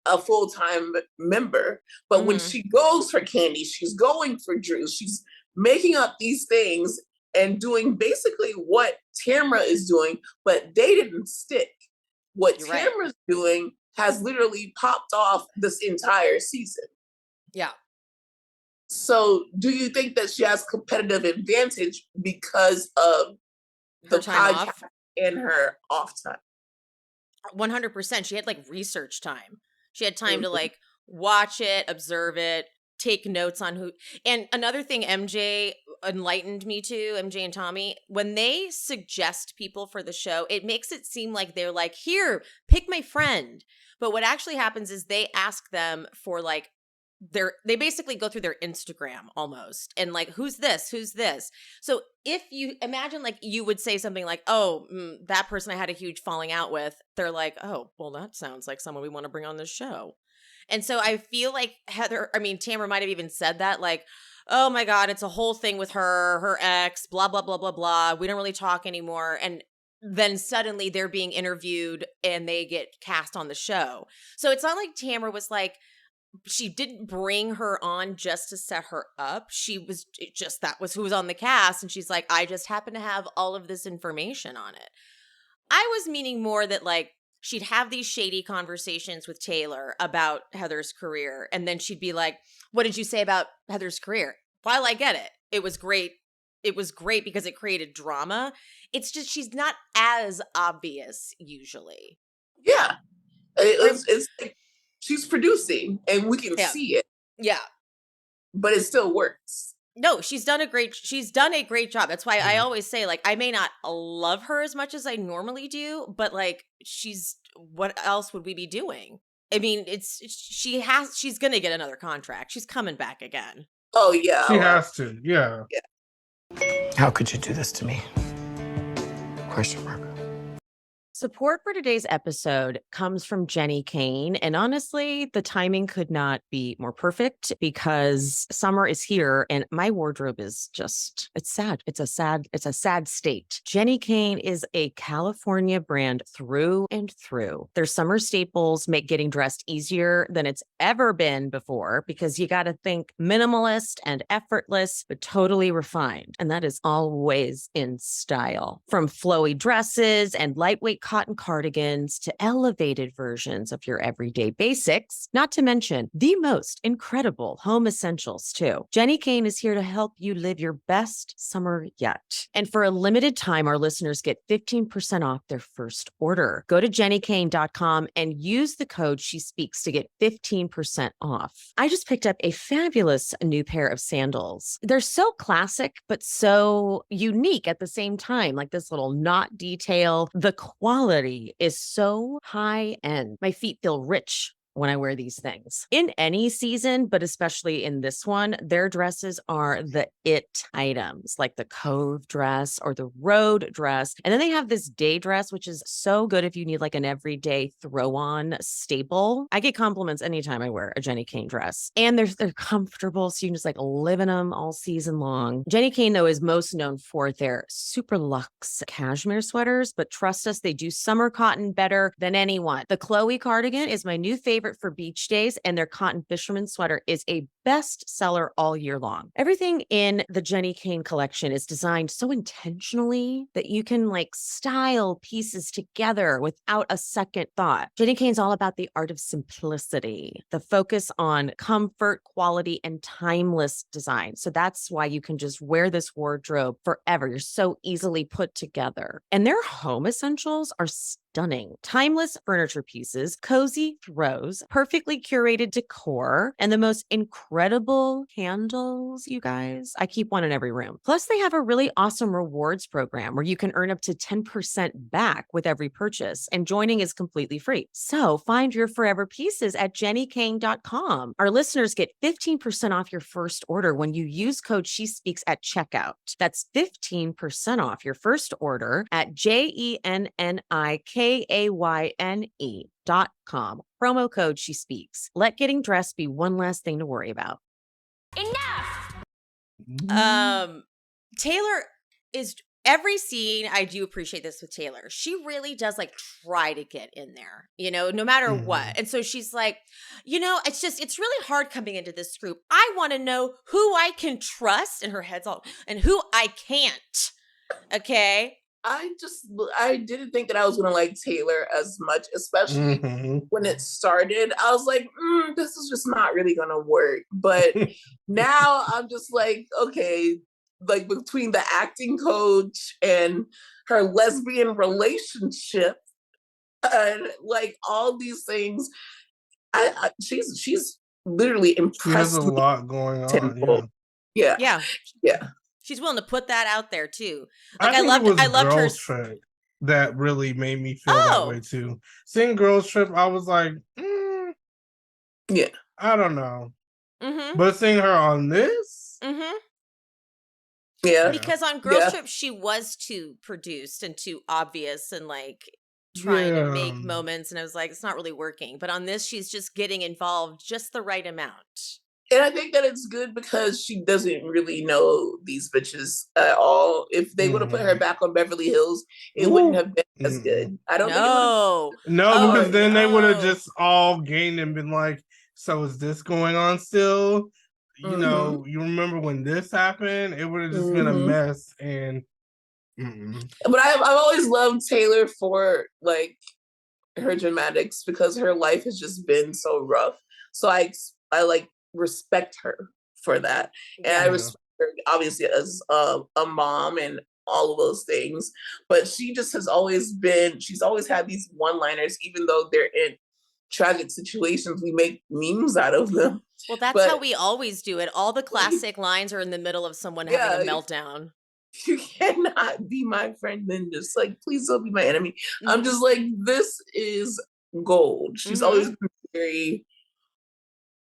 a full-time member. But when she goes for Candy, she's going for Drew, she's making up these things and doing basically what Tamara is doing, but they didn't stick. What Tamara's doing has literally popped off this entire season. Yeah. So do you think that she has competitive advantage because of the podcast and her off time? 100%. She had like research time. She had time to like watch it, observe it, take notes on who. And another thing MJ enlightened me to, MJ and Tommy, when they suggest people for the show, it makes it seem like they're like, here, pick my friend. But what actually happens is they ask them for like they basically go through their Instagram almost and like, who's this? So if you imagine like you would say something like, oh, that person I had a huge falling out with, they're like, oh, well, that sounds like someone we want to bring on this show. And so I feel like Tamara might have even said that, like, oh my God, it's a whole thing with her ex, blah, blah, blah, blah, blah. We don't really talk anymore. And then suddenly they're being interviewed and they get cast on the show. So it's not like Tamara was like, she didn't bring her on just to set her up. That was who was on the cast. And she's like, I just happen to have all of this information on it. I was meaning more that like she'd have these shady conversations with Taylor about Heather's career. And then she'd be like, what did you say about Heather's career? While I get it, it was great. It was great because it created drama. It's just she's not as obvious usually. Yeah. It's like, she's producing and we can see it. Yeah. But it still works. No, she's done a great job. That's why I always say, like, I may not love her as much as I normally do, but like what else would we be doing? I mean, she's going to get another contract. She's coming back again. Oh yeah. She has to. Yeah. How could you do this to me? Question mark. Support for today's episode comes from Jenny Kane. And honestly, the timing could not be more perfect because summer is here and my wardrobe is just, it's sad. It's a sad state. Jenny Kane is a California brand through and through. Their summer staples make getting dressed easier than it's ever been before because you got to think minimalist and effortless, but totally refined. And that is always in style. From flowy dresses and lightweight cotton cardigans to elevated versions of your everyday basics, not to mention the most incredible home essentials too. Jenny Kane is here to help you live your best summer yet. And for a limited time, our listeners get 15% off their first order. Go to jennykane.com and use the code She Speaks to get 15% off. I just picked up a fabulous new pair of sandals. They're so classic, but so unique at the same time, like this little knot detail. The quality is so high end. My feet feel rich when I wear these things. In any season, but especially in this one, their dresses are the it items, like the Cove dress or the Road dress. And then they have this day dress, which is so good if you need like an everyday throw-on staple. I get compliments anytime I wear a Jenny Kane dress. And they're comfortable, so you can just like live in them all season long. Jenny Kane, though, is most known for their super luxe cashmere sweaters, but trust us, they do summer cotton better than anyone. The Chloe cardigan is my new favorite favorite for beach days, and their cotton fisherman sweater is a bestseller all year long. Everything in the Jenny Kane collection is designed so intentionally that you can like style pieces together without a second thought. Jenny Kane's all about the art of simplicity, the focus on comfort, quality, and timeless design. So that's why you can just wear this wardrobe forever. You're so easily put together. And their home essentials are stunning. Timeless furniture pieces, cozy throws, perfectly curated decor, and the most incredible candles, you guys. I keep one in every room. Plus, they have a really awesome rewards program where you can earn up to 10% back with every purchase, and joining is completely free. So find your forever pieces at jennykane.com. Our listeners get 15% off your first order when you use code SheSpeaks at checkout. That's 15% off your first order at JENNIKAYNE.com. Promo code SheSpeaks. Let getting dressed be one less thing to worry about. Enough! Taylor is every scene. I do appreciate this with Taylor. She really does like try to get in there, you know, no matter what. And so she's like, you know, it's really hard coming into this group. I want to know who I can trust, and her head's all, and who I can't. Okay. I didn't think that I was gonna like Taylor as much, especially when it started. I was like, this is just not really gonna work. But now I'm just like, okay, like between the acting coach and her lesbian relationship and like all these things, she's literally impressed. She has a lot going on. Yeah. She's willing to put that out there too. Like I loved her Trip that really made me feel that way too. Seeing Girls Trip, I was like, yeah, I don't know. But seeing her on this, yeah, because on Girls Trip she was too produced and too obvious and like trying to make moments, and I was like, it's not really working. But on this, she's just getting involved just the right amount. And I think that it's good because she doesn't really know these bitches at all. If they would have put her back on Beverly Hills, it wouldn't have been as good. I don't think it would have. Because then they would have just all gained and been like, so is this going on still? You know, you remember when this happened? It would have just been a mess. And But I've always loved Taylor for like her dramatics because her life has just been so rough. So I like respect her for that, and I respect her obviously as a mom and all of those things. But she just has always been. She's always had these one-liners, even though they're in tragic situations. We make memes out of them. Well, that's how we always do it. All the classic lines are in the middle of someone having a meltdown. You cannot be my friend, then just like, please don't be my enemy. I'm just like, this is gold. She's always been very,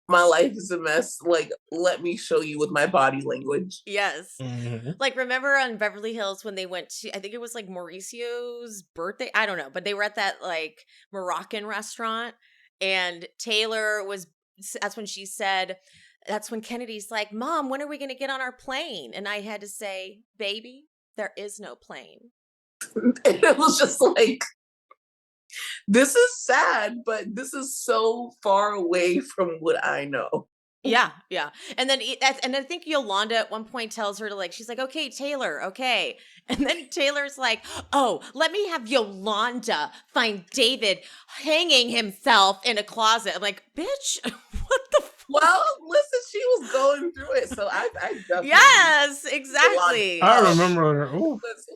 my life is a mess. Like, let me show you with my body language. Yes. Like, remember on Beverly Hills when they went to, I think it was like Mauricio's birthday? I don't know. But they were at that like Moroccan restaurant, and Taylor was, that's when she said, that's when Kennedy's like, Mom, when are we going to get on our plane? And I had to say, baby, there is no plane. And it was just like, this is sad, but this is so far away from what I know. Yeah. And then I think Yolanda at one point tells her to like, she's like, okay, Taylor, okay. And then Taylor's like, oh, let me have Yolanda find David hanging himself in a closet. I'm like, bitch, what the fuck? Well, listen, she was going through it, so I definitely. Yes, exactly. I remember her.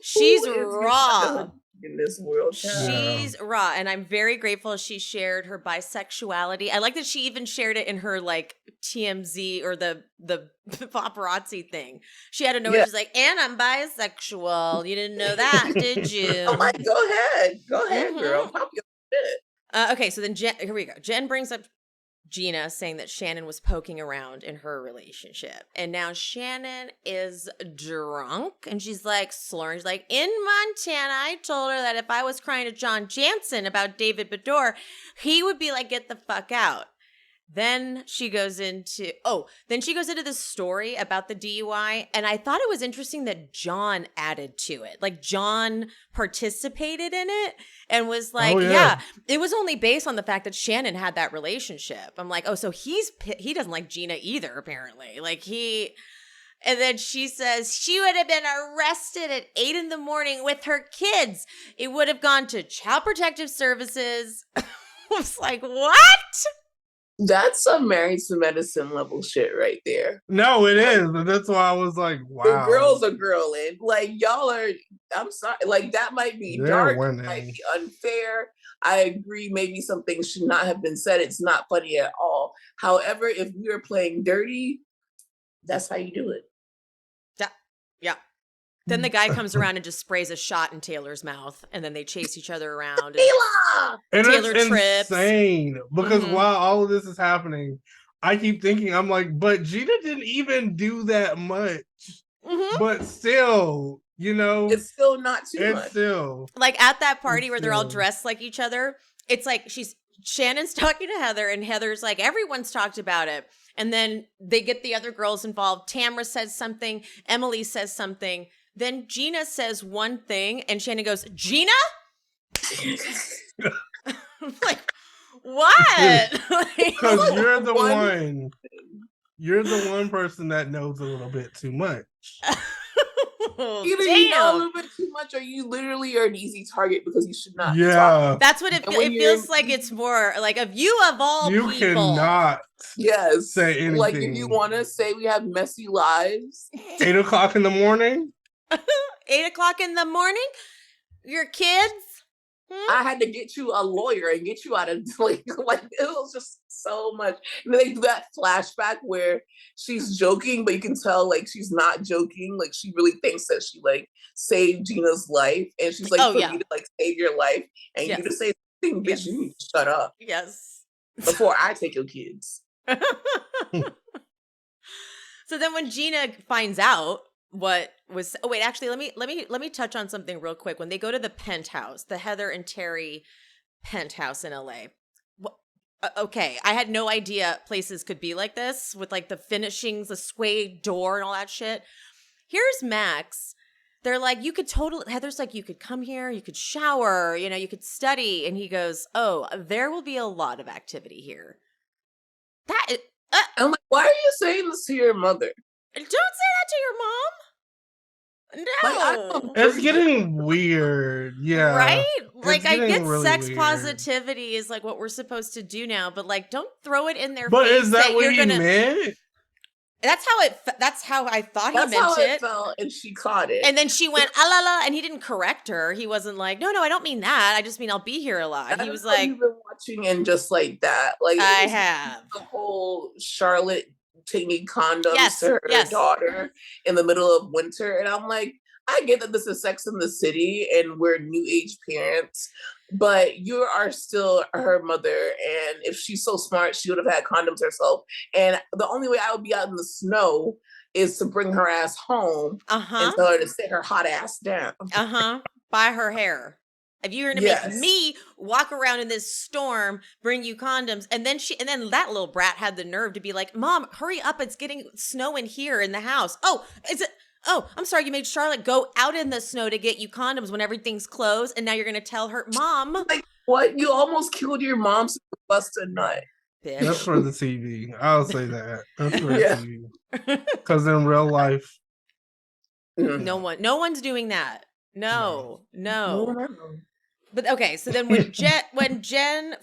She's raw in this world. She's raw, and I'm very grateful she shared her bisexuality. I like that she even shared it in her like TMZ or the paparazzi thing. She had a note. She's like, and I'm bisexual. You didn't know that, did you? I'm like, go ahead, girl. Pop your shit. Okay, so then here we go. Jen brings up Gina saying that Shannon was poking around in her relationship. And now Shannon is drunk and she's like slurring. She's like, in Montana, I told her that if I was crying to John Janssen about David Beador, he would be like, get the fuck out. Then she goes into this story about the DUI, and I thought it was interesting that John added to it. Like, John participated in it and was like, yeah, it was only based on the fact that Shannon had that relationship. I'm like, oh, so he doesn't like Gina either, apparently. And then she says she would have been arrested at 8 a.m. with her kids. It would have gone to Child Protective Services. I was like, what? That's some Married to Medicine level shit right there. No, it is. And that's why I was like, wow. The girls are girling. Like, y'all are, I'm sorry. Like, that might be dark. It might be unfair. I agree. Maybe some things should not have been said. It's not funny at all. However, if we are playing dirty, that's how you do it. Yeah. Then the guy comes around and just sprays a shot in Taylor's mouth, and then they chase each other around. And Taylor it's trips. Insane. Because while all of this is happening, I keep thinking, I'm like, but Gina didn't even do that much. But still, you know. It's still not too much. It's still. Like, at that party where they're all dressed like each other, it's like Shannon's talking to Heather, and Heather's like, everyone's talked about it. And then they get the other girls involved. Tamra says something. Emily says something. Then Gina says one thing, and Shannon goes, Gina? Like, what? Because you're the one person that knows a little bit too much. Either you know a little bit too much, or you literally are an easy target because you should not. Yeah, that's what it feels like. It's more like, of you of all people, you cannot. Yes, say anything. Like, if you want to say we have messy lives, 8 o'clock in the morning. 8 o'clock in the morning. Your kids. I had to get you a lawyer and get you out of like it was just so much. And then they do that flashback where she's joking, but you can tell like she's not joking. Like, she really thinks that she like saved Gina's life, and she's like, me to like save your life, and you to say something, bitch, you need to shut up. Yes. Before I take your kids. So then when Gina finds out what was, actually, let me touch on something real quick. When they go to the penthouse, the Heather and Terry penthouse in LA. Okay, I had no idea places could be like this with like the finishings, the suede door and all that shit. Here's Max. They're like, Heather's like, you could come here, you could shower, you could study. And he goes, oh, there will be a lot of activity here. I'm like, why are you saying this to your mother? Don't say that to your mom. No. It's getting weird. Yeah. Right? Like, I get really sex weird. Positivity is like what we're supposed to do now, but like, don't throw it in their face. But is that what he meant? That's how I thought he meant it. That's how it felt, and she caught it. And then she went, ah, la, la, and he didn't correct her. He wasn't like, no, I don't mean that. I just mean I'll be here a lot. He was like, you've been watching and just like that. Like, I have. The whole Charlotte taking condoms to her daughter in the middle of winter. And I'm like, I get that this is Sex in the City and we're new age parents, but you are still her mother. And if she's so smart, she would have had condoms herself. And the only way I would be out in the snow is to bring her ass home and tell her to sit her hot ass down. By her hair. If you're going to make me walk around in this storm, bring you condoms, and then that little brat had the nerve to be like, Mom, hurry up. It's getting snow in here in the house. Oh, I'm sorry. You made Charlotte go out in the snow to get you condoms when everything's closed. And now you're going to tell her, Mom. Like, what? You almost killed your mom to bust a nut. Bitch. That's for the TV. I'll say that. That's for the TV. Because in real life. No one's doing that. No. But okay, so then when Jen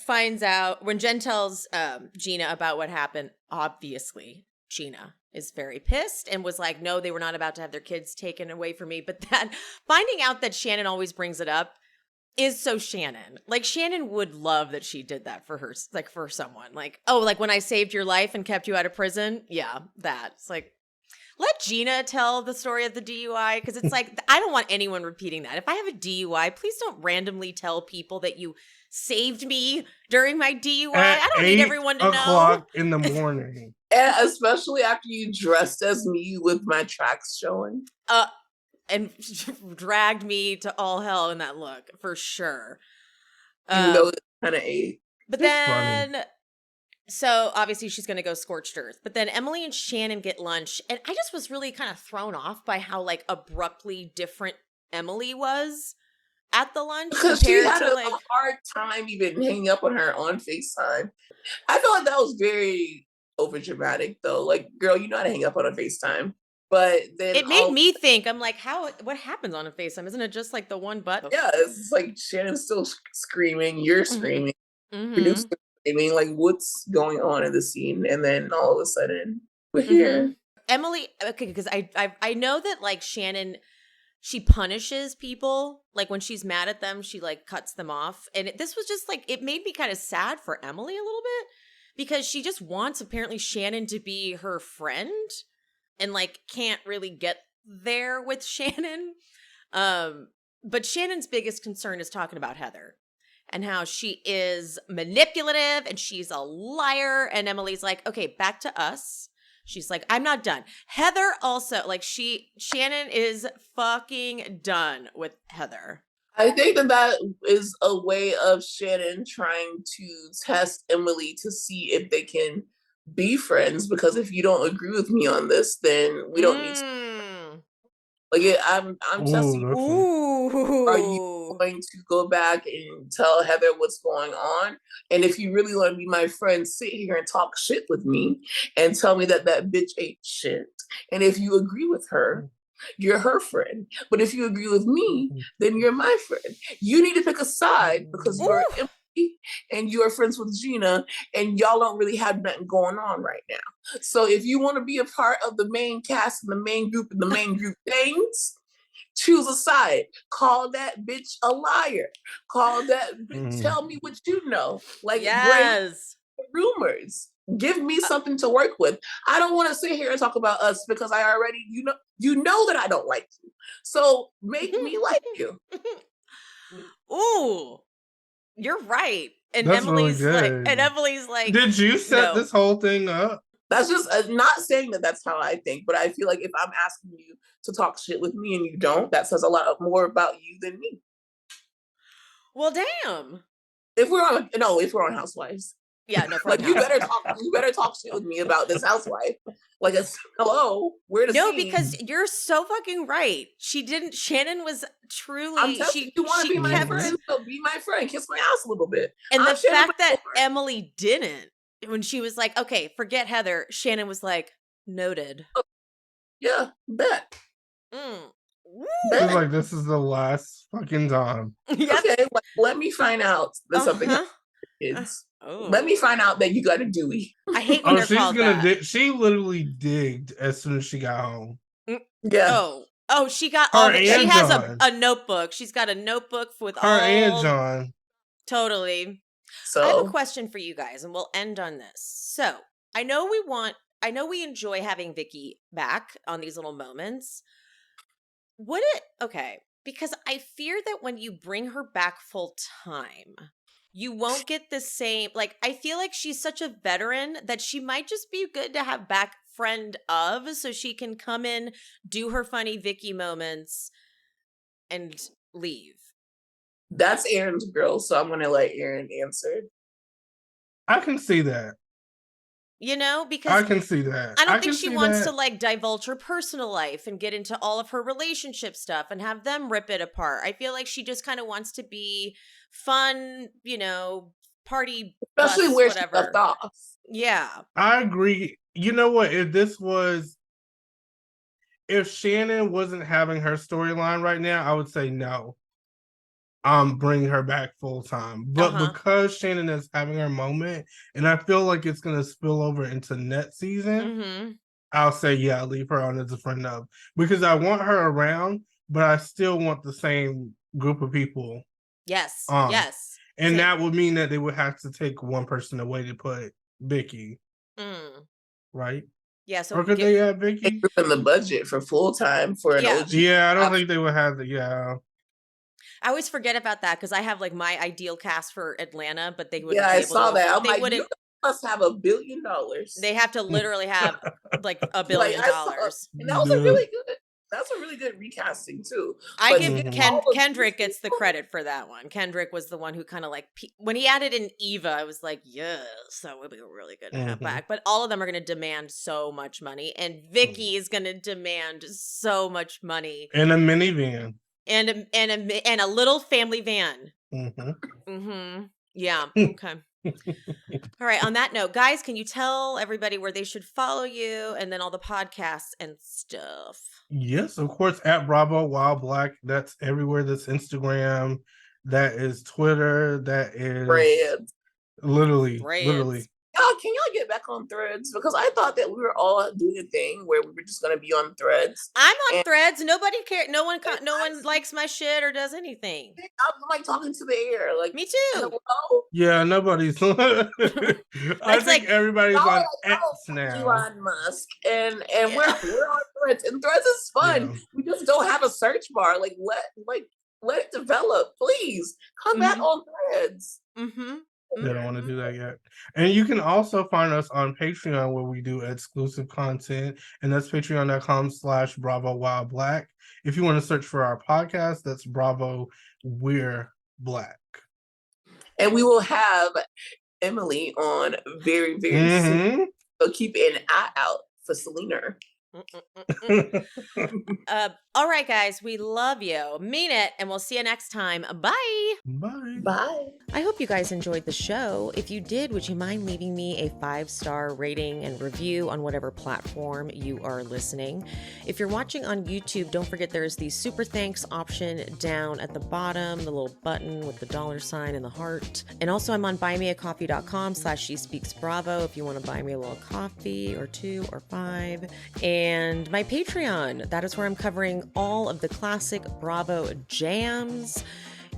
tells Gina about what happened, obviously Gina is very pissed and was like, no, they were not about to have their kids taken away from me. But that finding out that Shannon always brings it up is so Shannon. Like, Shannon would love that she did that for her, like for someone. Like, oh, like when I saved your life and kept you out of prison. Yeah, that. It's like, let Gina tell the story of the DUI, because it's like, I don't want anyone repeating that. If I have a DUI, please don't randomly tell people that you saved me during my DUI. I don't need everyone to know. 8 o'clock in the morning. And especially after you dressed as me with my tracks showing. And dragged me to all hell in that look, for sure. Even though it's kind of 8. But then So obviously she's going to go scorched earth. But then Emily and Shannon get lunch. And I just was really kind of thrown off by how like abruptly different Emily was at the lunch. Because she had to, a hard time even hanging up on her on FaceTime. I feel like that was very overdramatic though. Like, girl, you know how to hang up on a FaceTime. But then it made me think, I'm like, what happens on a FaceTime? Isn't it just like the one button? Yeah, it's like Shannon's still screaming, you're screaming, producer screaming, like what's going on in the scene? And then all of a sudden we're here. Emily, okay, because I know that like Shannon, she punishes people. Like when she's mad at them, she like cuts them off. And this was just like, it made me kind of sad for Emily a little bit because she just wants apparently Shannon to be her friend and like can't really get there with Shannon. But Shannon's biggest concern is talking about Heather and how she is manipulative and she's a liar. And Emily's like, okay, back to us. She's like, I'm not done. Heather also, like Shannon is fucking done with Heather. I think that is a way of Shannon trying to test Emily to see if they can be friends, because if you don't agree with me on this, then we don't need to. Like, I'm testing. Are you going to go back and tell Heather what's going on? And if you really want to be my friend, sit here and talk shit with me and tell me that bitch ate shit. And if you agree with her, you're her friend. But if you agree with me, then you're my friend. You need to pick a side because you're Emily and you're friends with Gina and y'all don't really have nothing going on right now. So if you want to be a part of the main cast and the main group and the main group things, choose a side. Call that bitch a liar. Call that bitch, tell me what you know. Like, yes, rumors. Give me something to work with. I don't want to sit here and talk about us because I already, you know that I don't like you. So make me like you. Ooh, you're right. And That's Emily's really like, did you set this whole thing up? That's just not saying that that's how I think, but I feel like if I'm asking you to talk shit with me and you don't, that says a lot more about you than me. Well, damn. If we're on Housewives. Yeah, no, like you better talk shit with me about this housewife. Like, hello, where the No, because you're so fucking right. Shannon was truly. You want to be my friend, so be my friend. Kiss my ass a little bit. And the fact that Emily didn't, when she was like, okay, forget Heather, Shannon was like, noted. Yeah, bet. It's like, this is the last fucking time. Yep. Okay, let me find out that something is. Let me find out that you got a Dewey. I hate when they're called that. She literally digged as soon as she got home. Yeah. Oh, she got all the, she has a notebook. She's got a notebook with her all. And John. Totally. So I have a question for you guys, and we'll end on this. So I know we enjoy having Vicky back on these little moments. Because I fear that when you bring her back full time, you won't get the same, like, I feel like she's such a veteran that she might just be good to have back friend of, so she can come in, do her funny Vicky moments, and leave. That's Aaron's girl, so I'm going to let Aaron answer. I can see that. Because I can see that. I don't think she wants to like divulge her personal life and get into all of her relationship stuff and have them rip it apart. I feel like she just kind of wants to be fun, party, especially where she left off. Yeah, I agree. You know what? If Shannon wasn't having her storyline right now, I would say no. Bring her back full time. But because Shannon is having her moment, and I feel like it's gonna spill over into next season, I'll say leave her on as a friend of, because I want her around, but I still want the same group of people. Yes. Yes. And that would mean that they would have to take one person away to put Vicky. Right? Yeah. So or could they have Vicky in the budget for full time for an OG? Yeah, I don't think they would have the. Yeah. I always forget about that because I have like my ideal cast for Atlanta, but they wouldn't. Yeah, I saw that. I'm like, wouldn't. You must have $1 billion. They have to literally have like $1 billion. And that was really good. That's a really good recasting too. I But give to get all of Kendrick these gets the people- credit for that one. Kendrick was the one who kind of like when he added in Eva, I was like, yes, that would be really good to have back. But all of them are going to demand so much money, and Vicky is going to demand so much money, and a minivan, and a little family van. Yeah. Okay. All right. On that note, guys, can you tell everybody where they should follow you and then all the podcasts and stuff? Yes, of course, at Bravo Wild Black. That's everywhere. That's Instagram. That is Twitter. That is Threads. literally. Can y'all get back on Threads? Because I thought that we were all doing a thing where we were just going to be on Threads. I'm on Threads. Nobody cares. No one likes my shit or does anything. I'm like talking to the air. Like, me too. Hello? Yeah, nobody's. I think like, everybody's on X now. Elon Musk, and we're on Threads, and Threads is fun. Yeah. We just don't have a search bar. Let it develop, please. Come back on Threads. They don't want to do that yet. And you can also find us on Patreon where we do exclusive content. And that's patreon.com/Bravo Wild Black. If you want to search for our podcast, that's Bravo We're Black. And we will have Emily on very, very soon. So keep an eye out for Selena. All right, guys, we love you. Mean it, and we'll see you next time. Bye. Bye. I hope you guys enjoyed the show. If you did, would you mind leaving me a 5-star rating and review on whatever platform you are listening? If you're watching on YouTube, don't forget there's the super thanks option down at the bottom, the little button with the $ and the heart. And also I'm on buymeacoffee.com/SheSpeaksBravo if you want to buy me a little coffee or 2 or 5. And my Patreon, that is where I'm covering all of the classic Bravo jams.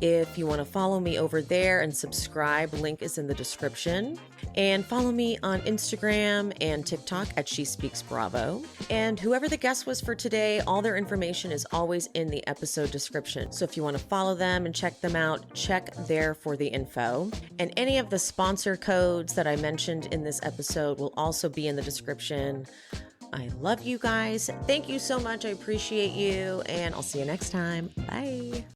If you want to follow me over there and subscribe, link is in the description. And follow me on Instagram and TikTok at She Speaks Bravo. And whoever the guest was for today, all their information is always in the episode description. So if you want to follow them and check them out, check there for the info. And any of the sponsor codes that I mentioned in this episode will also be in the description. I love you guys. Thank you so much. I appreciate you. And I'll see you next time. Bye.